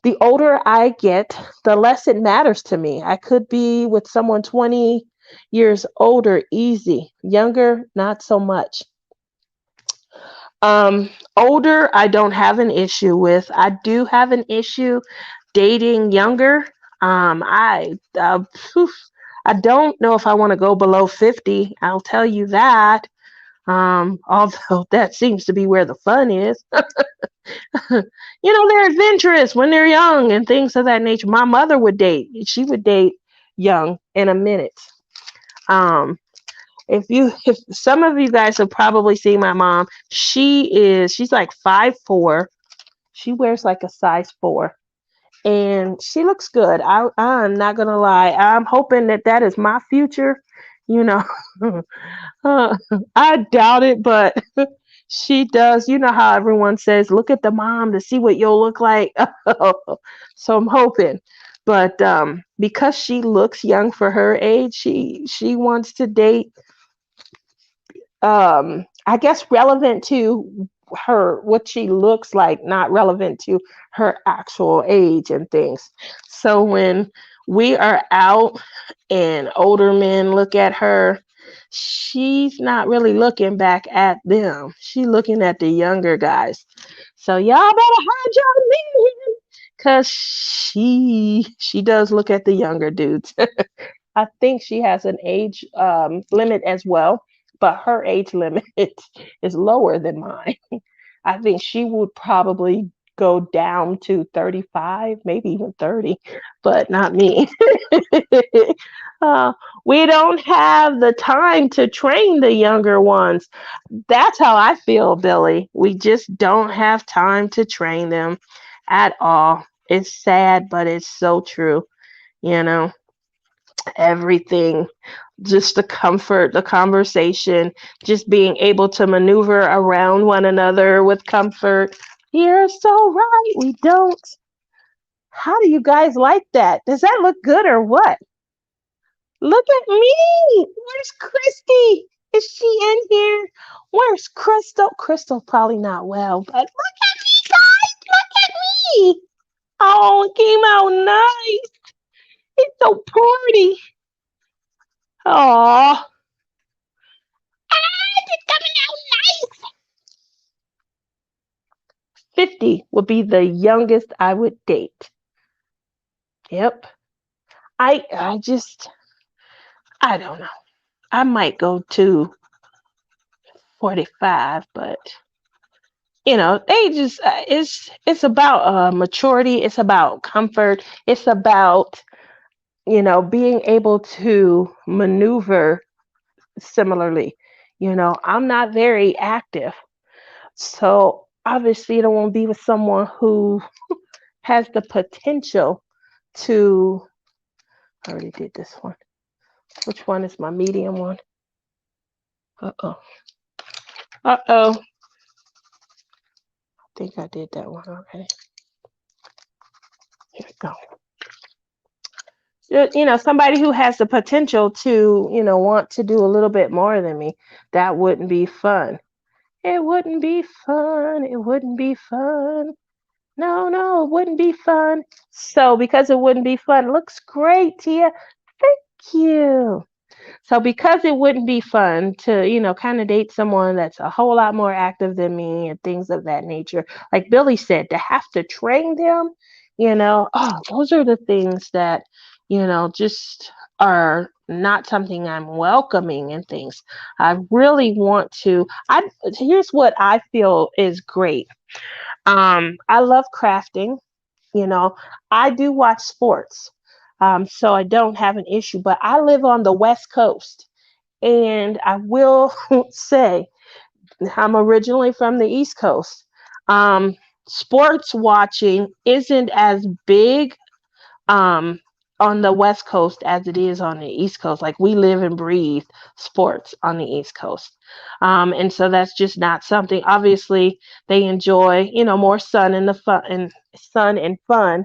The older I get, the less it matters to me. I could be with someone 20 years older, easy. Younger, not so much. Older, I don't have an issue with. I do have an issue dating younger. Phew, I don't know if I want to go below 50. I'll tell you that. Although that seems to be where the fun is. They're adventurous when they're young and things of that nature. My mother would date. She would date young in a minute. Um, if some of you guys have probably seen my mom, she's like 5'4". She wears like a size 4. And she looks good. I'm not gonna lie. I'm hoping that is my future. You know, I doubt it, but she does. You know how everyone says, look at the mom to see what you'll look like. So I'm hoping. But because she looks young for her age, she wants to date, I guess, relevant to her, what she looks like, not relevant to her actual age and things. So when we are out and older men look at her, she's not really looking back at them. She's looking at the younger guys. So y'all better hide your man, because she does look at the younger dudes. I think she has an age limit as well, but her age limit is lower than mine. I think she would probably go down to 35, maybe even 30, but not me. uh, we don't have the time to train the younger ones. That's how I feel, Billy. We just don't have time to train them at all. It's sad, but it's so true. You know, everything, just the comfort, the conversation, just being able to maneuver around one another with comfort. You're so right. We don't. How do you guys like that? Does that look good or what? Look at me. Where's Christy? Is she in here? Where's Crystal? Crystal probably not well, but look at me, guys. Look at me. Oh, it came out nice. It's so pretty. Oh, it's coming out nice. 50 would be the youngest I would date. Yep. I don't know. I might go to 45, but they just it's about maturity, it's about comfort, it's about, being able to maneuver similarly. I'm not very active. So obviously I don't want to be with someone who has the potential to. I already did this one. Which one is my medium one? Uh-oh. Uh-oh. think I did that one already. Here we go. Somebody who has the potential to, want to do a little bit more than me. That wouldn't be fun. It wouldn't be fun. It wouldn't be fun. No, no, it wouldn't be fun. So because it wouldn't be fun, looks great, Tia. Thank you. So because it wouldn't be fun to, kind of date someone that's a whole lot more active than me and things of that nature, like Billy said, to have to train them, those are the things that, just are not something I'm welcoming and things. I really want to. Here's what I feel is great. I love crafting. You know, I do watch sports, so I don't have an issue. But I live on the West Coast, and I will say I'm originally from the East Coast. Um, Sports watching isn't as big um, on the West Coast as it is on the East Coast. Like we live and breathe sports on the East Coast. And so that's just not something. Obviously, they enjoy, more sun and the fun and sun and fun.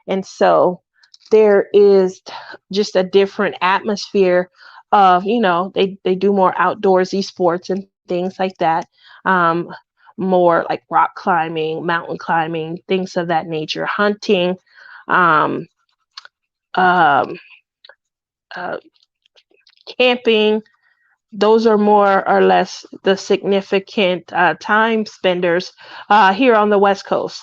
And so there is just a different atmosphere of, they do more outdoorsy sports and things like that. Um, More like rock climbing, mountain climbing, things of that nature, hunting. Um, um, uh, Camping, those are more or less the significant time spenders here on the West Coast.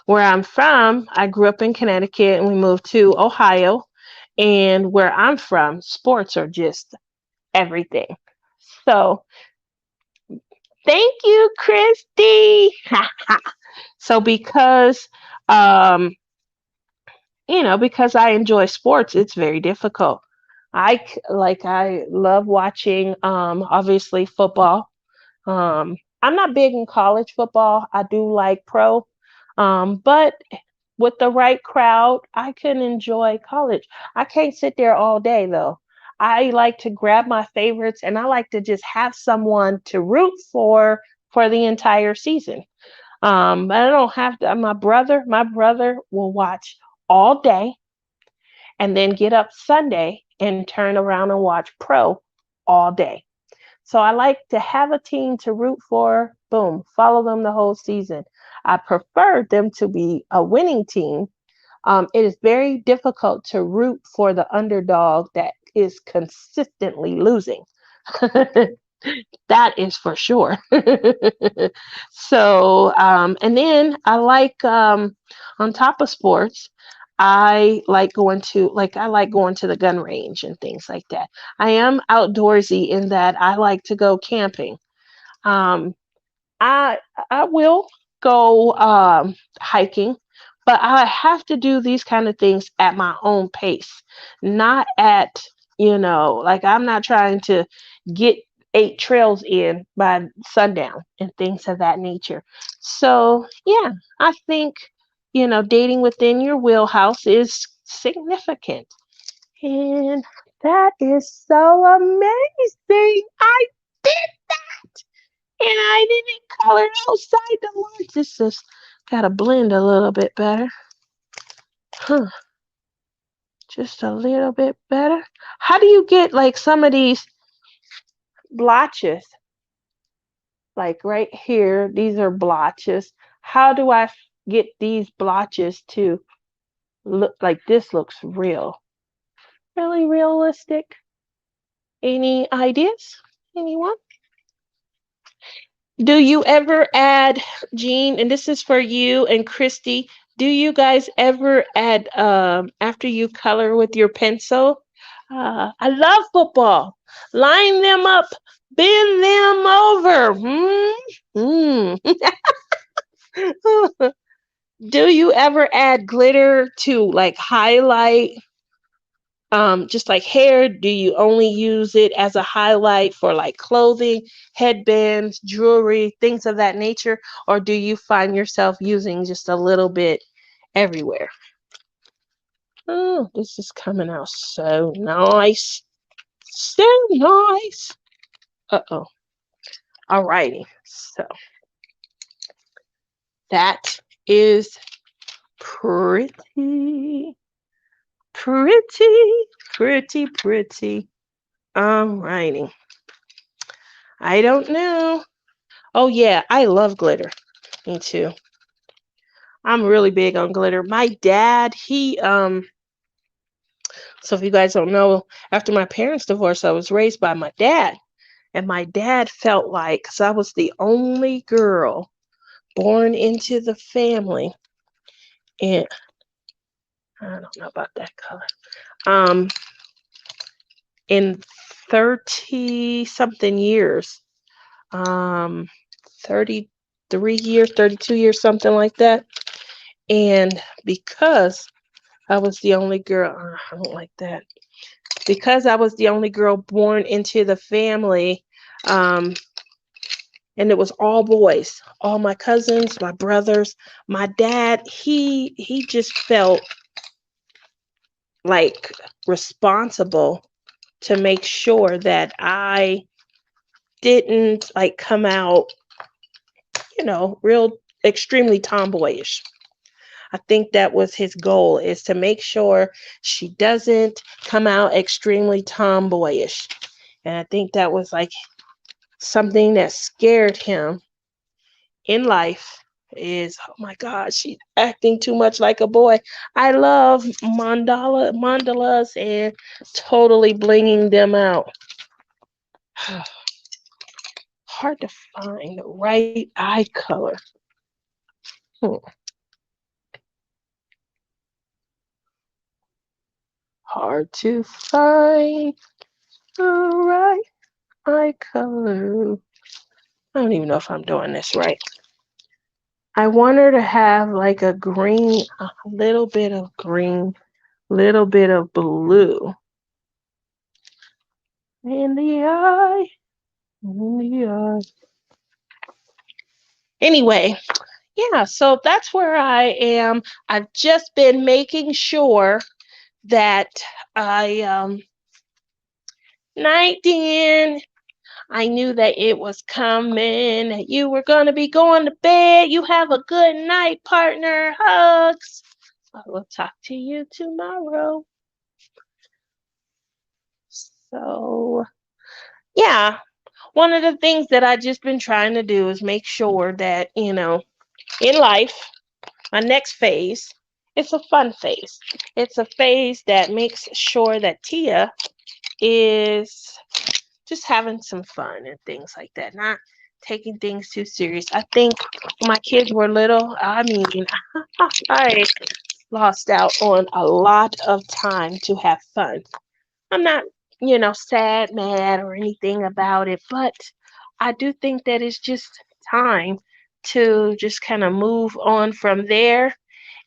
Where I'm from, I grew up in Connecticut and we moved to Ohio. And where I'm from, sports are just everything. So thank you, Christy. So um, because I enjoy sports, it's very difficult. I love watching obviously football. I'm not big in college football. I do like pro. But with the right crowd, I can enjoy college. I can't sit there all day though. I like to grab my favorites and I like to just have someone to root for the entire season. But I don't have to. My brother will watch all day and then get up Sunday and turn around and watch pro all day. So I like to have a team to root for. Boom, follow them the whole season. I prefer them to be a winning team. It is very difficult to root for the underdog that is consistently losing. That is for sure. So, and then on top of sports, I like going to the gun range and things like that. I am outdoorsy in that I like to go camping. Um, I I will go hiking, but I have to do these kind of things at my own pace, not at, like I'm not trying to get 8 trails in by sundown and things of that nature. So, yeah, I think, dating within your wheelhouse is significant. And that is so amazing. I did and I didn't color outside the lines. This just gotta blend a little bit better. Huh. Just a little bit better. How do you get like some of these blotches? Like right here, these are blotches. How do I get these blotches to look like this looks real? Really realistic? Any ideas? Anyone? Do you ever add, Jean, and this is for you and Christy, do you guys ever add, after you color with your pencil? I love football. Line them up, bend them over. Do you ever add glitter to like highlight just like hair? Do you only use it as a highlight for like clothing, headbands, jewelry, things of that nature? Or do you find yourself using just a little bit everywhere? Oh, this is coming out so nice. So nice. Uh-oh. Alrighty. So That is pretty, pretty, pretty, pretty. Alrighty. I don't know. Oh yeah, I love glitter. Me too. I'm really big on glitter. My dad, so if you guys don't know, after my parents divorced, I was raised by my dad. And my dad felt like, because I was the only girl born into the family, and I don't know about that color. Um, in 30 something years, um, 33 years, 32 years, something like that. And because I was the only girl, I don't like that. Because I was the only girl born into the family, um, and it was all boys, all my cousins, my brothers, my dad, he just felt like responsible to make sure that I didn't like come out, real extremely tomboyish. I think that was his goal, is to make sure she doesn't come out extremely tomboyish. And I think that was like something that scared him in life, is, oh my God, she's acting too much like a boy. I love mandalas and totally blinging them out. Hard to find the right eye color. Hmm. Hard to find the right eye color. I don't even know if I'm doing this right. I want her to have like a green, a little bit of green, little bit of blue in the eye, in the eye. Anyway, yeah, so that's where I am. I've just been making sure that I night in. I knew that it was coming, that you were going to be going to bed. You have a good night, partner. Hugs. I will talk to you tomorrow. So, yeah, one of the things that I just been trying to do is make sure that, in life, my next phase, it's a fun phase. It's a phase that makes sure that Tia is just having some fun and things like that, not taking things too serious. I think when my kids were little, I mean, I lost out on a lot of time to have fun. I'm not, sad, mad, or anything about it, but I do think that it's just time to just kind of move on from there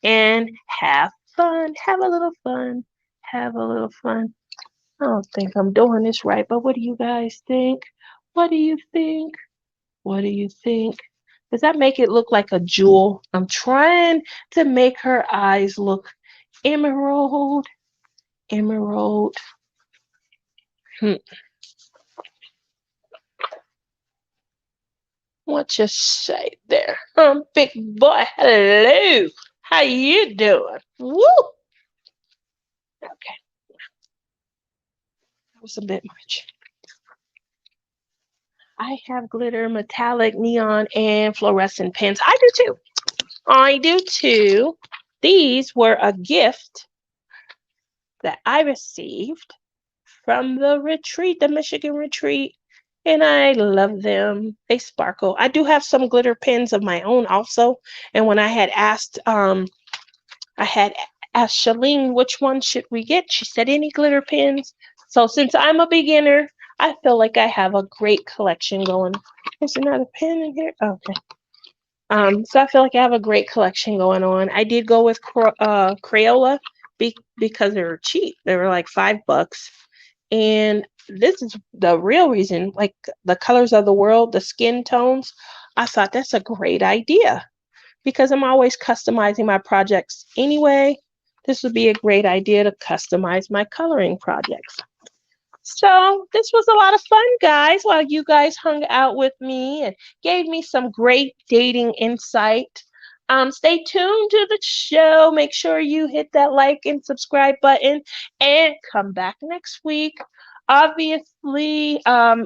and have fun, have a little fun, have a little fun. I don't think I'm doing this right, but what do you guys think? What do you think? What do you think? Does that make it look like a jewel? I'm trying to make her eyes look emerald, emerald. Hmm. What you say there? Big boy, hello. How you doing? Woo! Okay, that was a bit much. I have glitter, metallic, neon, and fluorescent pens. I do too. I do too. These were a gift that I received from the retreat, the Michigan retreat, and I love them. They sparkle. I do have some glitter pens of my own also. And when I had asked Shalene which one should we get, she said any glitter pens. So since I'm a beginner, I feel like I have a great collection going. There's another pen in here. Okay. So I feel like I have a great collection going on. I did go with Crayola because they were cheap. They were like $5. And this is the real reason, like the colors of the world, the skin tones. I thought that's a great idea because I'm always customizing my projects anyway. This would be a great idea to customize my coloring projects. So this was a lot of fun, guys, while you guys hung out with me and gave me some great dating insight. Stay tuned to the show. Make sure you hit that like and subscribe button and come back next week. Obviously,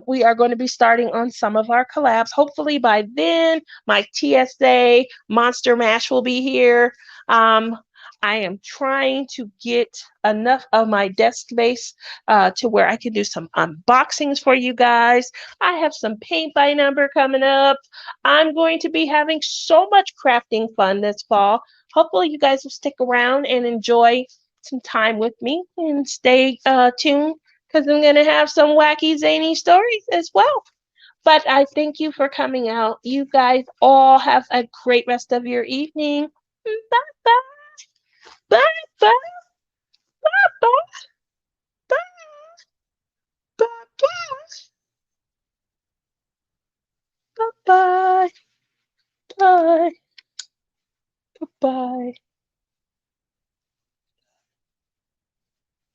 we are going to be starting on some of our collabs. Hopefully, by then, my TSA Monster Mash will be here. Um, I am trying to get enough of my desk space to where I can do some unboxings for you guys. I have some paint by number coming up. I'm going to be having so much crafting fun this fall. Hopefully, you guys will stick around and enjoy some time with me and stay tuned because I'm going to have some wacky, zany stories as well. But I thank you for coming out. You guys all have a great rest of your evening. Bye bye. Bye bye. Bye bye. Bye bye. Bye bye. Bye bye.